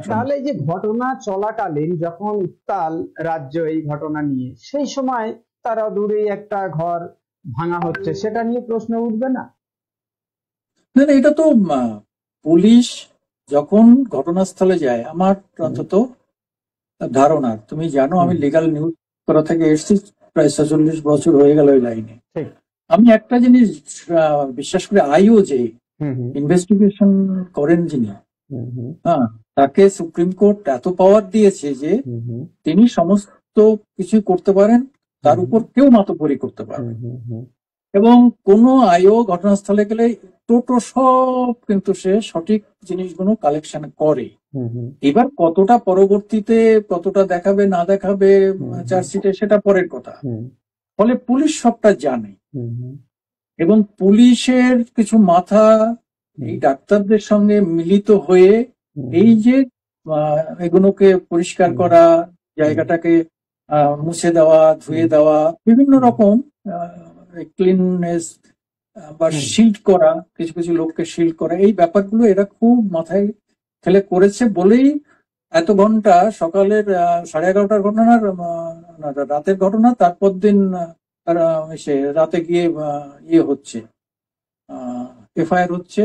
তাহলে যে ঘটনা চলাকালীন যখন উত্তাল রাজ্য এই ঘটনা নিয়ে, সেই সময় তারা দূরেই একটা ঘর ভাঙা হচ্ছে, সেটা নিয়ে প্রশ্ন উঠবে না? না, এটা তো পুলিশ যখন ঘটনাস্থলে যায়, আমার অন্তত ধারণা, তুমি জানো আমি লিগাল নিউজ করা থেকে এসেছি, প্রায় 46 বছর হয়ে গেল ওই লাইনে। আমি একটা জিনিস বিশ্বাস করি, আইও যে ইনভেস্টিগেশন করেন যিনি, হ্যাঁ, তাকে সুপ্রিম কোর্ট এত পাওয়ার দিয়েছে যে তিনি সমস্ত কিছু করতে পারেন, তার উপর কেউ মাতব্বরি করতে পারবে। এবং কোনো আইও ঘটনাস্থলে গেলে টোটো সব কিন্তু সে সঠিক জিনিসগুলো কালেকশন করে। এবার কতটা পরবর্তীতে কতটা দেখাবে না দেখাবে চার্জশিটে সেটা পরের কথা। ফলে পুলিশ সবটা জানে এবং পুলিশের কিছু মাথা এই ডাক্তারদের সঙ্গে মিলিত হয়ে এই যে এগুলোকে পরিষ্কার করা, জায়গাটাকে মুছে দেওয়া, ধুয়ে দেওয়া, বিভিন্ন রকম ক্লিননেস বা শিল্ড করা, কিছু কিছু লোককে শিল্ড করা, এই ব্যাপারগুলো এরা খুব মাথায় ফেলে করেছে বলেই এত ঘন্টা সকালের 11:30টার ঘটনার রাতের ঘটনা, তারপর দিন সে রাতে গিয়ে ইয়ে হচ্ছে, এফআইআর হচ্ছে,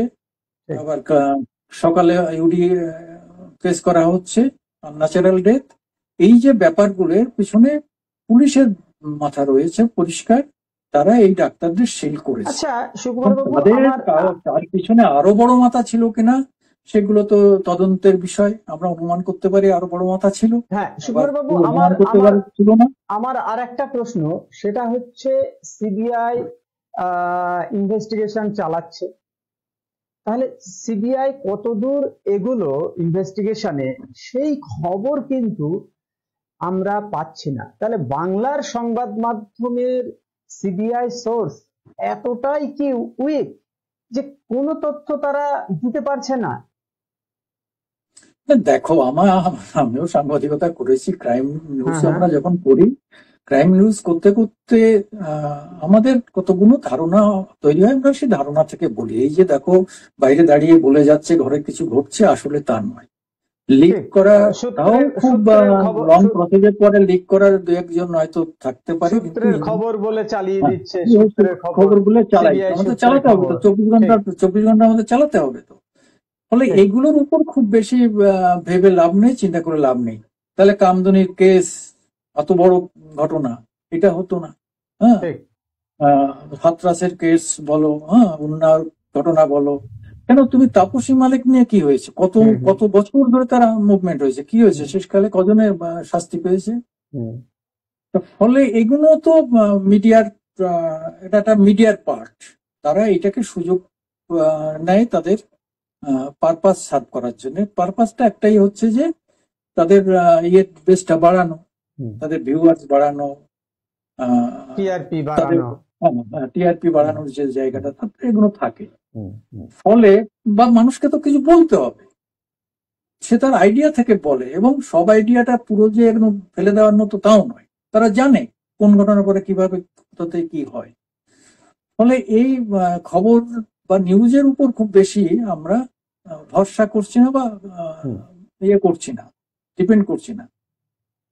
আবার সকালে ইউডি কেস করা হচ্ছে, ন্যাচারাল ডেথ। এই যে ব্যাপারগুলোর পিছনে পুলিশের মাথা রয়েছে পরিষ্কার, তারা এই ডাক্তারদের সেল করেছে। তার পিছনে আরো বড় মাথা ছিল কিনা সেগুলো তো তদন্তের বিষয়, আমরা অনুমান করতে পারি আরো বড় মাথা ছিল। হ্যাঁ সুকুমার বাবু, আমার আর একটা প্রশ্ন, সেটা হচ্ছে সিবিআই ইনভেস্টিগেশন চালাচ্ছে, তাহলে সিবিআই কতদূর এগুলো ইনভেস্টিগেশনে সেই খবর কিন্তু আমরা পাচ্ছি না। তাহলে বাংলার সংবাদ মাধ্যমের সিবিআই সোর্স এতটাই কি উইক যে কোনো তথ্য তারা দিতে পারছে না? দেখো, আমিও সাংবাদিকতা করেছি, ক্রাইম নিউজ আমরা যখন করি, ক্রাইম নিউজ করতে করতে আমাদের কতগুলো ধারণা তৈরি হয়, আমরা সেই ধারণা থেকে বলি এই যে দেখো বাইরে দাঁড়িয়ে বলে যাচ্ছে ঘরে কিছু ঘটছে, আসলে তা নয়। লিক করা তাও খুব লং প্রসেসের পরে লিক করার দু একজন হয়তো থাকতে পারে, কিন্তু খবর বলে চালিয়ে দিচ্ছে, খবর বলে চালাই, আমাদের চালাতে হবে তো, 24 ঘন্টা আমাদের চালাতে হবে তো। ফলে এগুলোর উপর খুব বেশি ভেবে লাভ নেই, চিন্তা করে লাভ নেই। তাহলে কামদুনির কেস এত বড় ঘটনা, এটা হতো না। হ্যাঁ, হাতরাসের কেস বলো, উন্নার ঘটনা বলো, কেন তুমি তাপসী মালিক নিয়ে কি হয়েছে, কত বছর ধরে তারা মুভমেন্ট হয়েছে, কি হয়েছে, শেষকালে কজনের শাস্তি পেয়েছে। ফলে এগুলো তো মিডিয়ার, এটা একটা মিডিয়ার পার্ট, তারা এটাকে সুযোগ নেয় তাদের পারপাস সার্ভ করার জন্য। পারপাসটা একটাই হচ্ছে যে তাদের বেসটা বাড়ানো, তাদের ভিউয়ার্স বাড়ানো, টিআরপি বাড়ানোর যে জায়গাটা এগুলো থাকে। ফলে বা মানুষকে তো কিছু বলতে হবে, সে তার আইডিয়া থেকে বলে, এবং সব আইডিয়াটা পুরো যে একদম ফেলে দেওয়ার মতো তাও নয়, তারা জানে কোন ঘটনার পরে কিভাবে কোথাতে কি হয়। ফলে এই খবর বা নিউজের উপর খুব বেশি আমরা ভরসা করছি না বা করছি না, ডিপেন্ড করছি না।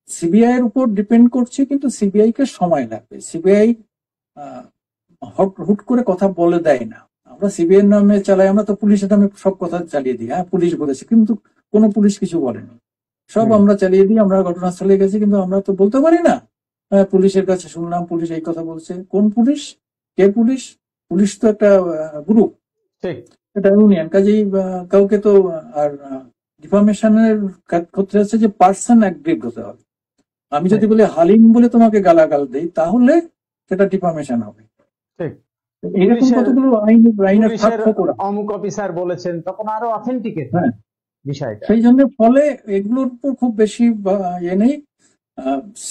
সিবিআই এর উপর ডিপেন্ড করছি, কিন্তু সিবিআই কে সময় লাগবে। সিবিআই হুট করে কথা বলে দেয় না। আমরা সিবিআই এর নামে চালাই, আমরা তো পুলিশের নামে সব কথা চালিয়ে দিই, হ্যাঁ পুলিশ বলেছে, কিন্তু কোনো পুলিশ কিছু বলেনি, সব আমরা চালিয়ে দিই। আমরা ঘটনাস্থলে গেছি, কিন্তু আমরা তো বলতে পারি না হ্যাঁ পুলিশের কাছে শুনলাম পুলিশ এই কথা বলছে। কোন পুলিশ, কে পুলিশ? পুলিশ তো একটা গ্রুপ, এটা ইউনিয়ন, কাজেই কাউকে তো আর ডিফামেশনের ক্ষেত্রে আছে যে পার্সন অ্যাগ্রিভ হতে হবে। আমি যদি বলি হালিম বলে তোমাকে গালাগাল দেই, তাহলে সেটা ডিফামেশন হবে। এইরকম কতগুলো আইনের অমুক অফিসার বলেছেন, তখন আরো অথেন্টিকেট বিষয়টা। সেই জন্য ফলে এগুলোর উপর খুব বেশি নেই।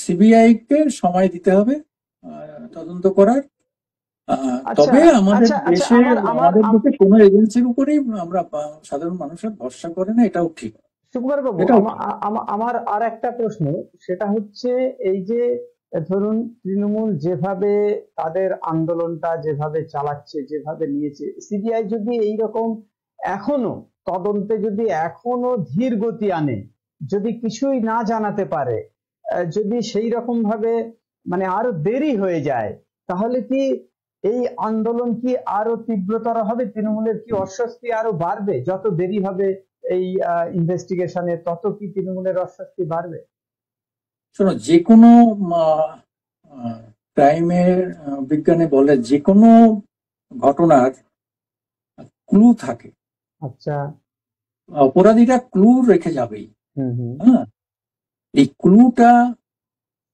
সিবিআই কে সময় দিতে হবে তদন্ত করার। তবে আমাদের দেশে কোনো এজেন্সির উপরেই আমরা সাধারণ মানুষের ভরসা করে না, এটাও ঠিক। সুকুমার বাবু, আমার আর একটা প্রশ্ন, সেটা হচ্ছে এই যে ধরুন তৃণমূল যেভাবে তাদের আন্দোলনটা যেভাবে চালাচ্ছে, যেভাবে নিয়েছে, সিবিআই যদি এইরকম এখনো তদন্তে যদি এখনো ধীর গতি আনে, যদি কিছুই না জানাতে পারে, যদি সেই রকম ভাবে মানে আরো দেরি হয়ে যায়, তাহলে কি এই আন্দোলন কি আরো তীব্রতর হবে? তৃণমূলের কি অস্বস্তি আরো বাড়বে? যত দেরি হবে এই ইনভেস্টিগেশনে, তত কি তৃণমূলের অস্বস্তি বাড়বে? শোনো, যে কোনো ক্রাইমের বিজ্ঞানে বলে যে কোনো ঘটনার ক্লু থাকে। আচ্ছা, অপরাধীরা ক্লু রেখে যাবেই। হ্যাঁ, এই ক্লুটা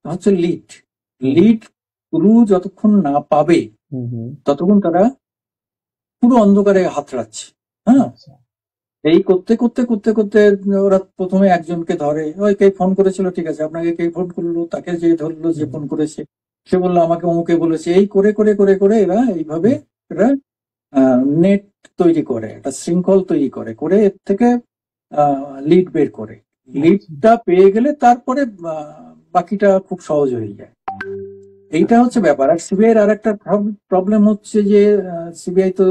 হচ্ছে লিড ক্লু যতক্ষণ না পাবে হুম হুম। ততক্ষণ তারা পুরো অন্ধকারে হাতড়াচ্ছে। হ্যাঁ, আচ্ছা। এই করতে করতে করতে করতে ওরা প্রথমে একজনকে ধরে, ওই কে ফোন করেছিল, ঠিক আছে, আপনাকে কে ফোন করলো, তাকে যে ধরলো যে হুম ফোন করেছে, সে বললো আমাকে অমুকে বলেছে, এই করে করে করে করে এরা এইভাবে হুম এরা নেট তৈরি করে, একটা শৃঙ্খল তৈরি করে করে এর থেকে লিড বের করে। আচ্ছা লিডটা পেয়ে গেলে তারপরে বাকিটা খুব সহজ হয়ে যায়। এইটা হচ্ছে আচ্ছা। ব্যাপার। আর সিবিআই আর একটা প্রবলেম হচ্ছে যে সিবিআই তো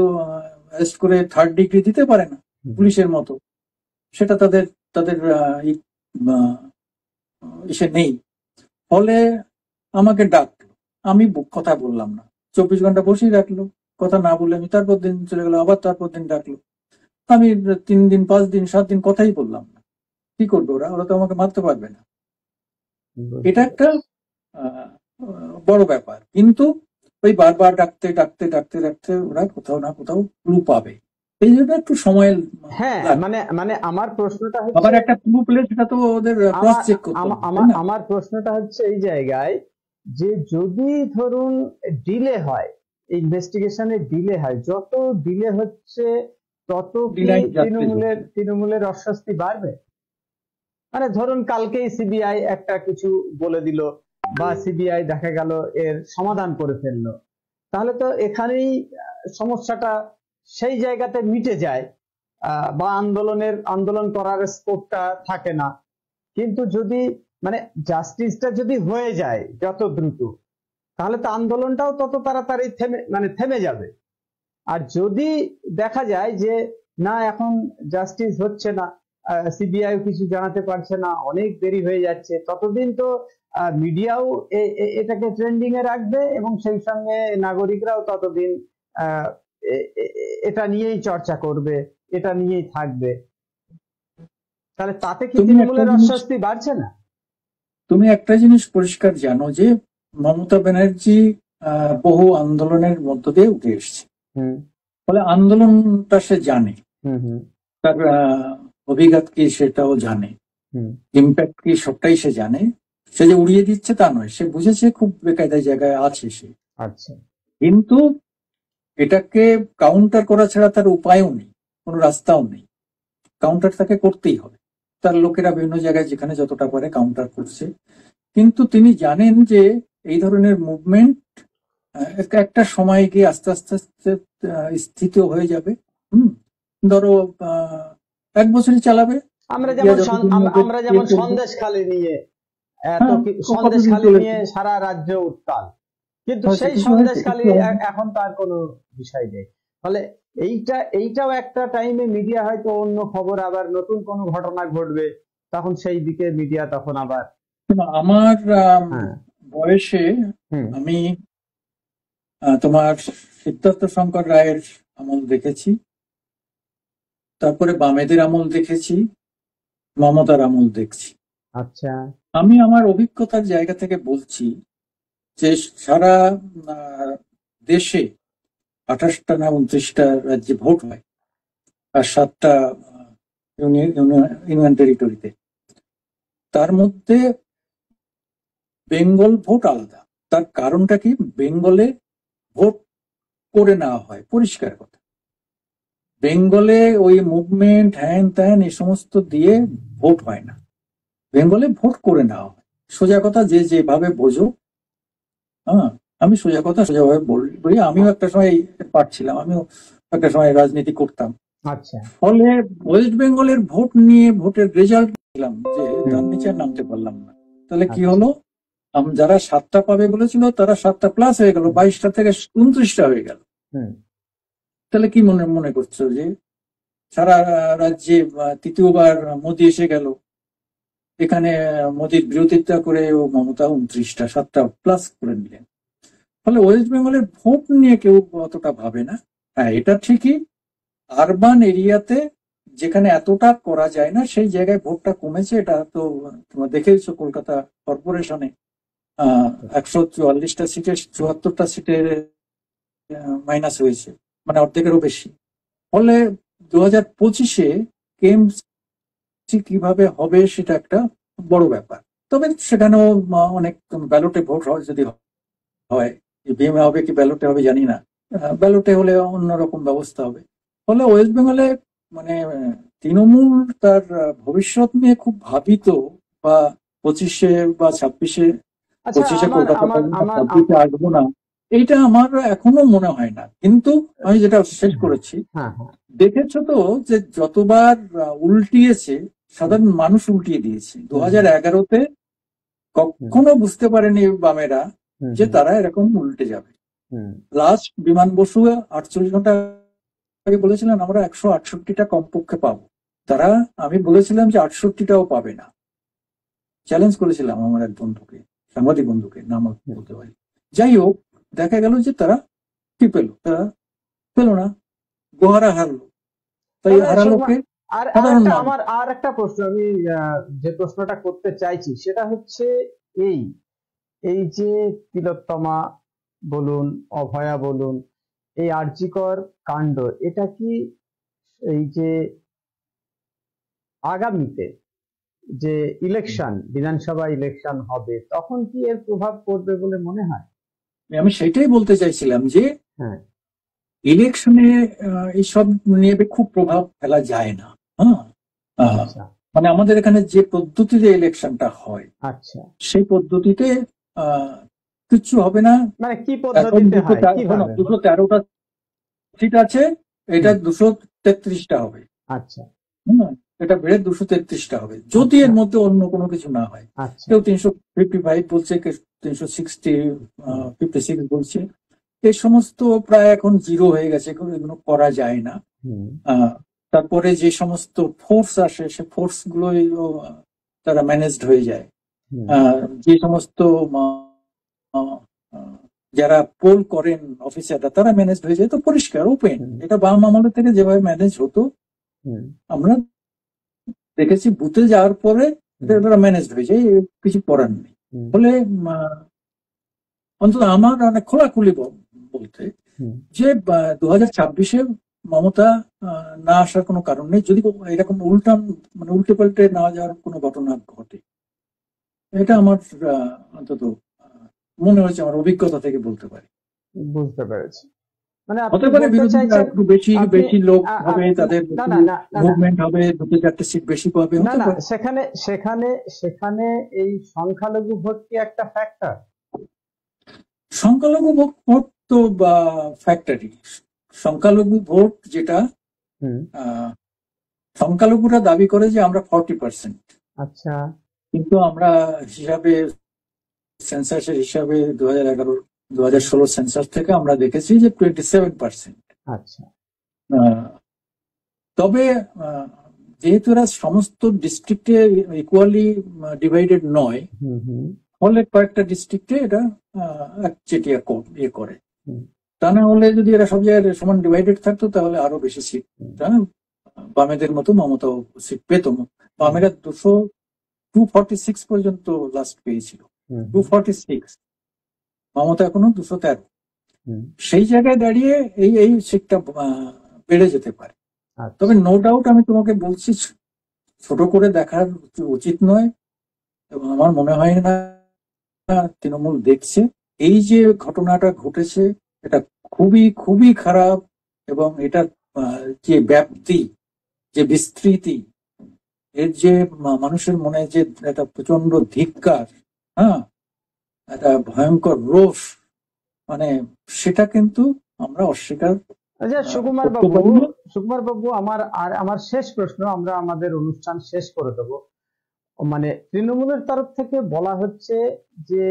অ্যারেস্ট করে থার্ড ডিগ্রি দিতে পারে না হুম হুম পুলিশের মতো। সেটা তাদের তাদের ইসে নেই। ফলে আমাকে ডাকলো, আমি কথা বললাম না, 24 ঘন্টা বসেই রাখলো, কথা না বলে আমি তারপর দিন চলে গেলো, আবার তারপর দিন ডাকলো, আমি 3 দিন 5 দিন 7 দিন কথাই বললাম না। কি করবে ওরা? ওরা তো আমাকে মারতে পারবে না। বুঝতে এটা একটা পারছি। আহ, বড় ব্যাপার। কিন্তু ওই বারবার ডাকতে ডাকতে ডাকতে ডাকতে ওরা কোথাও না কোথাও ক্লু পাবে, এই জন্য একটু সময় হ্যাঁ, লাগে। মানে মানে আমার প্রশ্নটা আবার হচ্ছে, একটা ক্লু পেলে সেটা তো ওদের ক্রস আমার চেক করতে আমার হবে, তাই আমার না? আমার প্রশ্নটা হচ্ছে এই জায়গায় যে যদি ধরুন ডিলে হয়, ইনভেস্টিগেশনে ডিলে হয়, যত ডিলে হচ্ছে তত কি ডিনাইট জাস্টিস তৃণমূলের হচ্ছে। তৃণমূলের অস্বস্তি বাড়বে? মানে ধরুন কালকেই সিবিআই একটা কিছু বলে দিল, বা সিবিআই দেখা গেল এর সমাধান করে ফেললো, তাহলে তো এখানেই সমস্যাটা সেই জায়গাতে মিটে যায়, বা আন্দোলন করার স্কোপটা থাকে না। কিন্তু যদি মানে জাস্টিসটা যদি হয়ে যায় যত দ্রুত, তাহলে তো আন্দোলনটাও তত তাড়াতাড়ি থেমে যাবে। আর যদি দেখা যায় যে না, এখন জাস্টিস হচ্ছে না, সিবিআই কিছু জানাতে পারছে না, অনেক দেরি হয়ে যাচ্ছে, ততদিন তো মিডিয়াও এটাকে ট্রেন্ডিং এ রাখবে, এবং সেই সঙ্গে নাগরিকরাও ততদিন আহ, এটা নিয়েই চর্চা করবে, এটা নিয়েই থাকবে। তাহলে তাতে কি তুমি একটা তৃণমূলের জিনিস অস্বস্তি বাড়ছে না? তুমি একটা জিনিস পরিষ্কার জানো যে মমতা ব্যানার্জি বহু আন্দোলনের মধ্য দিয়ে উঠে এসেছে। হুম ফলে আন্দোলনটা সে জানে, হুম হুম তার অভিঘাত কি সেটাও জানে, হুম। ইম্প্যাক্ট কি সবটাই সে জানে। সে যে উড়িয়ে দিচ্ছে তা নয়, সে বুঝেছে খুব বেকায়দায় জায়গায় আছে সে। আচ্ছা। কিন্তু এটাকে কাউন্টার করা ছাড়া তার উপায়ও নেই, কোনো রাস্তাও নেই। কাউন্টার তাকে করতেই হবে। তার লোকেরা বিভিন্ন জায়গায় যেখানে যতটা পারে কাউন্টার করছে। কিন্তু তিনি জানেন যে এই ধরনের মুভমেন্ট একটা সময় গিয়ে আস্তে আস্তে আস্তে স্থিত হয়ে যাবে। হুম, ধরো 1 বছরই চালাবে, আমরা মিডিয়া যেমন যতদিন ওদের আমরা ইয়ে যেমন করবে। সন্দেশখালী নিয়ে হ্যাঁ, কতদিন সন্দেশখালী নিয়ে চলেছে। সারা রাজ্য উত্তাল, কিন্তু হয়েছে, সেই কিছু হয়েছে, কিছু সন্দেশখালী হয়নি। এখন তার কোনো বিষয় নেই। ফলে এইটাও একটা টাইমে মিডিয়া হয়তো অন্য খবর, আবার নতুন কোনো ঘটনা ঘটবে, তখন সেই দিকে মিডিয়া তখন আবার। কিন্তু আমার হ্যাঁ। বয়সে হুম। আমি তোমার সিদ্ধার্থ শঙ্কর রায়ের আমল দেখেছি, তারপরে বামেদের আমল দেখেছি, মমতার আমল দেখছি। আচ্ছা। আমি আমার অভিজ্ঞতার জায়গা থেকে বলছি যে সারা আহ, দেশে 28টা না 29টা রাজ্যে ভোট হয়, আর 7টা ইউনিয়ন টেরিটরিতে। তার মধ্যে বেঙ্গল ভোট আলাদা। তার কারণটা কি? বেঙ্গলে ভোট করে নেওয়া হয়, পরিষ্কার কথা। বেঙ্গলে ওই মুভমেন্ট হ্যান ত্যান এই সমস্ত দিয়ে ভোট হয় না, বেঙ্গলে ভোট করে নেওয়া হয়। সোজা কথা, যে যেভাবে বোঝো। হ্যাঁ, আমি সোজা কথা সোজাভাবে বলি। আমিও একটা সময় পারছিলাম, আমিও একটা সময় রাজনীতি করতাম। আচ্ছা। ফলে ওয়েস্ট বেঙ্গলের ভোট নিয়ে ভোটের রেজাল্ট দিলাম যে হুম। তার নিচে আর নামতে পারলাম না। তাহলে কি আচ্ছা। হলো? যারা 7টা পাবে বলেছিল তারা 7টা প্লাস হয়ে গেল, হুম 22টা থেকে 29টা হয়ে গেল। হুম। তাহলে কি মনে মনে করছো যে সারা রাজ্যে তৃতীয়বার মোদী এসে গেল, এখানে মোদীর বিরোধিতা করে ও মমতা 29টা 7টা প্লাস করে নিলেন। ফলে ওয়েস্ট বেঙ্গলের ভোট নিয়ে কেউ অতটা ভাবে না। হ্যাঁ, এটা ঠিকই, আরবান এরিয়াতে যেখানে এতটা করা যায় না সেই জায়গায় ভোটটা কমেছে। এটা তো তোমরা দেখেইছো, কলকাতা কর্পোরেশনে 144টা সিটে 74টা সিটে মাইনাস হয়েছে, মানে অর্ধেকেরও বেশি। ফলে 2025-এ কেএমসি কিভাবে হবে সেটা একটা বড় ব্যাপার। তবে সেখানেও অনেক ব্যালটে ভোট হয়, যদি হয় ইভিএমে হবে কি ব্যালটে হবে জানি না, ব্যালটে হলে অন্যরকম ব্যবস্থা হবে। ফলে ওয়েস্ট বেঙ্গলে মানে তৃণমূল তার ভবিষ্যৎ নিয়ে খুব ভাবিত, বা 25-এ বা 26-এ, আচ্ছা 25-এ আমার কলকাতা আমার পাবো না, আমার 26-এ আসবো না, এইটা আমার এখনো মনে হয় না। কিন্তু আমি যেটা শেষ করেছি, হ্যাঁ হ্যাঁ দেখেছো তো যে যতবার উল্টিয়েছে সাধারণ মানুষ উল্টিয়ে দিয়েছে। 2011-তে কখনো বুঝতে পারেনি বামেরা যে তারা এরকম উল্টে যাবে। লাস্ট বিমান বসু 48 ঘন্টা আগে বলেছিলেন আমরা 168টা কমপক্ষে পাবো, তারা আমি বলেছিলাম যে 68টাও পাবে না, চ্যালেঞ্জ করেছিলাম আমার এক বন্ধুকে, সাংবাদিক বন্ধুকে, নাম বলতে পারি। যাই হোক, দেখা গেল যে তারা কি পেল, তারা পেল না, গোহারা হারলো। তাই তাহলে হারালো কে? আর সাধারণ মানুষ। আমার আর একটা প্রশ্ন আমি যে প্রশ্নটা করতে চাইছি সেটা হচ্ছে এই এই যে তিলোত্তমা বলুন, অভয়া বলুন, এই আরজিকর কাণ্ড, এটা কি এই যে আগামীতে যে ইলেকশন, বিধানসভা ইলেকশন হবে তখন কি এর প্রভাব পড়বে বলে মনে হয়? আমি সেটাই বলতে চাইছিলাম যে হ্যাঁ ইলেকশনে এইসব নিয়ে খুব প্রভাব ফেলা যায় না। হ্যাঁ, আচ্ছা মানে আমাদের এখানে যে পদ্ধতিতে ইলেকশনটা হয় আচ্ছা, সেই পদ্ধতিতে কিচ্ছু হবে না। মানে কি এখন পদ্ধতিতে হয় কিভাবে? 213টা সিট আছে, এটা 233টা হবে। আচ্ছা হ্যাঁ, এটা বেড়ে 233টা হবে যদি আচ্ছা এর মধ্যে অন্য কোনো কিছু না হয়। আচ্ছা কেউ 355 বলছে, কেউ 360, 56 বলছে। এই সমস্ত প্রায় এখন জিরো হয়ে গেছে, এগুলো করা যায় না। তারপরে যে সমস্ত ফোর্স আসে সে ফোর্স গুলোই তারা ম্যানেজড হয়ে যায়। যে সমস্ত যারা পোল করেন অফিসাররা তারা ম্যানেজড হয়ে যায়, তো পরিষ্কার ওপেন। এটা বাম আমলের থেকে যেভাবে ম্যানেজ হতো আমরা দেখেছি, বুথে যাওয়ার পরে তারা ম্যানেজড হয়ে যায়, কিছু করার নেই। ফলে অন্তত আমার অনেক খোলাখুলি বলতে যে 2026-এ মমতা না আসার কোনো কারণ নেই, যদি এরকম উল্টে পাল্টে না যাওয়ার কোনো ঘটনা ঘটে। এটা আমার অন্তত মনে হয়েছে, আমার অভিজ্ঞতা থেকে বলতে পারি। বুঝতে পেরেছি। মানে হতে আপনি পারে বলতে বিরোধীরা চাইছেন একটু বেশি বেশি লোক হবে, তাদের না না না না মুভমেন্ট হবে, 2-4টে সিট বেশি পাবে, না হতে না, পারে। সেখানে সেখানে সেখানে এই সংখ্যালঘু ভোট কি একটা ফ্যাক্টর? সংখ্যালঘু ভোট তো ফ্যাক্টরি। সংখ্যালঘু ভোট যেটা, সংখ্যালঘুরা দাবি করে যে আমরা 40%। আচ্ছা, কিন্তু আমরা হিসাবে, সেন্সাসের হিসাবে 2016 সেন্সাস থেকে আমরা দেখেছি যে 27%। আচ্ছা, তবে যেহেতু এরা সমস্ত ডিস্ট্রিক্টে ইকুয়ালি ডিভাইডেড নয়, ফলে কয়েকটা ডিস্ট্রিক্টে এটা একচেটিয়া ইয়ে করে। তা না হলে যদি এরা সব জায়গায় সমান ডিভাইডেড থাকতো তাহলে আরো বেশি সিট বামেদের মতো মমতাও সিট পেত। বামেরা 246 পর্যন্ত লাস্ট পেয়েছিল, 246, মমতা এখনো 213। সেই জায়গায় দাঁড়িয়ে এই সিটটা বেড়ে যেতে পারে। তবে নো ডাউট আমি তোমাকে বলছি, ছোট করে দেখার উচিত নয়, এবং আমার মনে হয় না তৃণমূল দেখছে। এই যে ঘটনাটা ঘটেছে এটা খুবই খুবই খারাপ, এবং এটার যে ব্যাপ্তি, যে বিস্তৃতি, এর যে মানুষের মনে যে একটা প্রচন্ড ধিক্কার, হ্যাঁ, একটা ভয়ঙ্কর রোষ, মানে সেটা কিন্তু আমরা অস্বীকার আচ্ছা করতে পারি না। সুকুমার বাবু, আমার শেষ প্রশ্ন, আমরা আমাদের অনুষ্ঠান শেষ করে দেব। মানে তৃণমূলের তরফ থেকে বলা হচ্ছে যে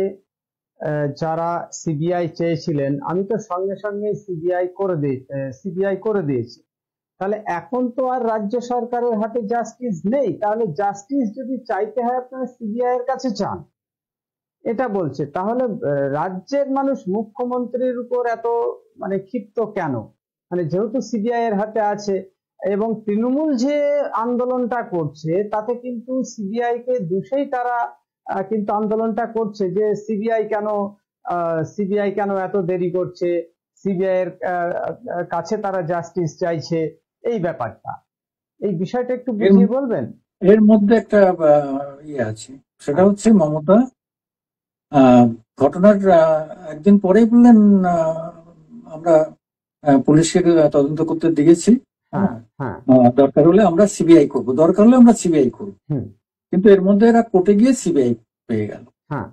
যারা সিবিআই চেয়েছিলেন, আমি তো সঙ্গে সঙ্গে সিবিআই করে দিয়েছি, তাহলে এখন তো আর রাজ্য সরকারের হাতে জাস্টিস নেই, তাহলে জাস্টিস যদি চাইতে হয় আপনারা সিবিআই এর কাছে চান, এটা বলছে। তাহলে রাজ্যের মানুষ মুখ্যমন্ত্রীর উপর এত মানে ক্ষিপ্ত কেন? মানে যেহেতু সিবিআই এর হাতে আছে, এবং তৃণমূল যে আন্দোলনটা করছে তাতে কিন্তু সিবিআই কে দোষেই তারা কিন্তু আন্দোলনটা করছে, যে সিবিআই কেন এত দেরি করছে, সিবিআই এর কাছে তারা জাস্টিস চাইছে, এই ব্যাপারটা, এই বিষয়টা একটু বুঝিয়ে বলবেন? এর মধ্যে একটা ইয়ে আছে, সেটা হচ্ছে মমতা ঘটনার একদিন পরেই বললেন আমরা পুলিশকে তদন্ত করতে দিয়েছি, হ্যাঁ হ্যাঁ দরকার হলে আমরা সিবিআই করব, দরকার হলে আমরা সিবিআই করব। হুম কিন্তু এর মধ্যে এরা কোর্টে গিয়ে সিবিআই পেয়ে গেল। হ্যাঁ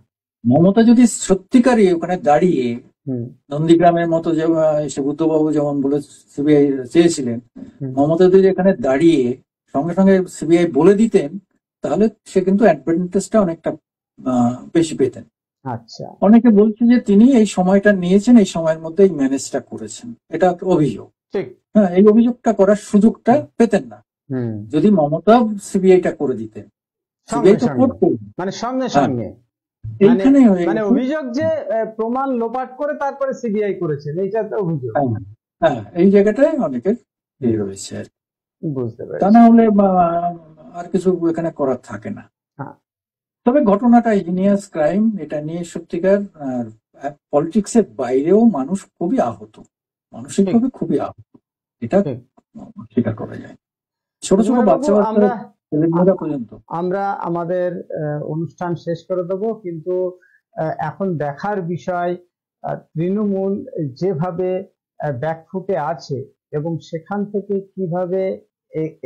মমতা যদি সত্যিকারই ওখানে দাঁড়িয়ে হুম নন্দীগ্রামের মতো যে সে বুদ্ধবাবু যেমন বলে সিবিআই চেয়েছিলেন, হুম মমতা যদি এখানে দাঁড়িয়ে সঙ্গে সঙ্গে সিবিআই বলে দিতেন, তাহলে সে কিন্তু অ্যাডভান্টেজটা অনেকটা বেশি পেতেন। আচ্ছা অনেকে বলছে যে তিনি এই সময়টা নিয়েছেন, এই সময়ের মধ্যে এই ম্যানেজটা করেছেন, এটা অভিযোগ। ঠিক হ্যাঁ, এই অভিযোগটা করার সুযোগটা পেতেন না হুম যদি মমতা সিবিআইটা করে দিতেন। সঙ্গে সিবিআই তো সঙ্গে কোর্ট করবে। মানে সঙ্গে হ্যাঁ, সঙ্গে এইখানে হয়ে মানে গেছে। অভিযোগ যে প্রমাণ লোপাট করে তারপরে সিবিআই করেছেন, এইটা তো অভিযোগ। হ্যাঁ, হ্যাঁ, এই জায়গাটায় অনেকের রয়েছে আর কি। বুঝতে তা পেরেছি। না হলে আর কিছু এখানে করার থাকে না। হ্যাঁ তবে ঘটনাটা হিনিয়াস ক্রাইম, এটা নিয়ে সত্যিকার পলিটিক্স এর বাইরেও মানুষ খুবই আহত, মানসিকভাবে খুবই আহত, এটা ঠিক। স্বীকার করা যায়। ছোট ছোট কুমার বাচ্চা বাবু, বাচ্চা ছেলেমেয়েরা পর্যন্ত। আমরা আমাদের অনুষ্ঠান শেষ করে দেব, কিন্তু এখন দেখার বিষয় তৃণমূল যেভাবে ব্যাকফুটে আছে এবং সেখান থেকে কিভাবে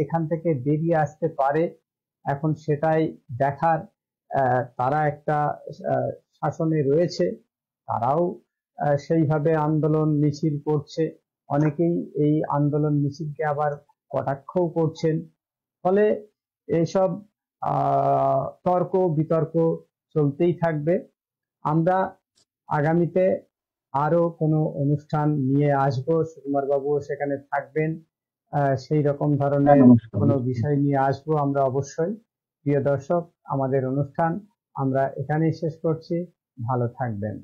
এখান থেকে বেরিয়ে আসতে পারে, এখন সেটাই দেখার। তারা একটা শাসনে রয়েছে, তারাও সেইভাবে আন্দোলন মিছিল করছে, অনেকেই এই আন্দোলন মিছিলকে আবার কটাক্ষও করছেন। ফলে এইসব তর্ক বিতর্ক চলতেই থাকবে। আমরা আগামীতে আরো কোনো অনুষ্ঠান নিয়ে আসবো, সুকুমার বাবুও সেখানে থাকবেন, সেই রকম ধরনের নমস্কার। কোনো বিষয় নিয়ে আসবো আমরা অবশ্যই। প্রিয় দর্শক, আমাদের অনুষ্ঠান আমরা এখানেই শেষ করছি। ভালো থাকবেন।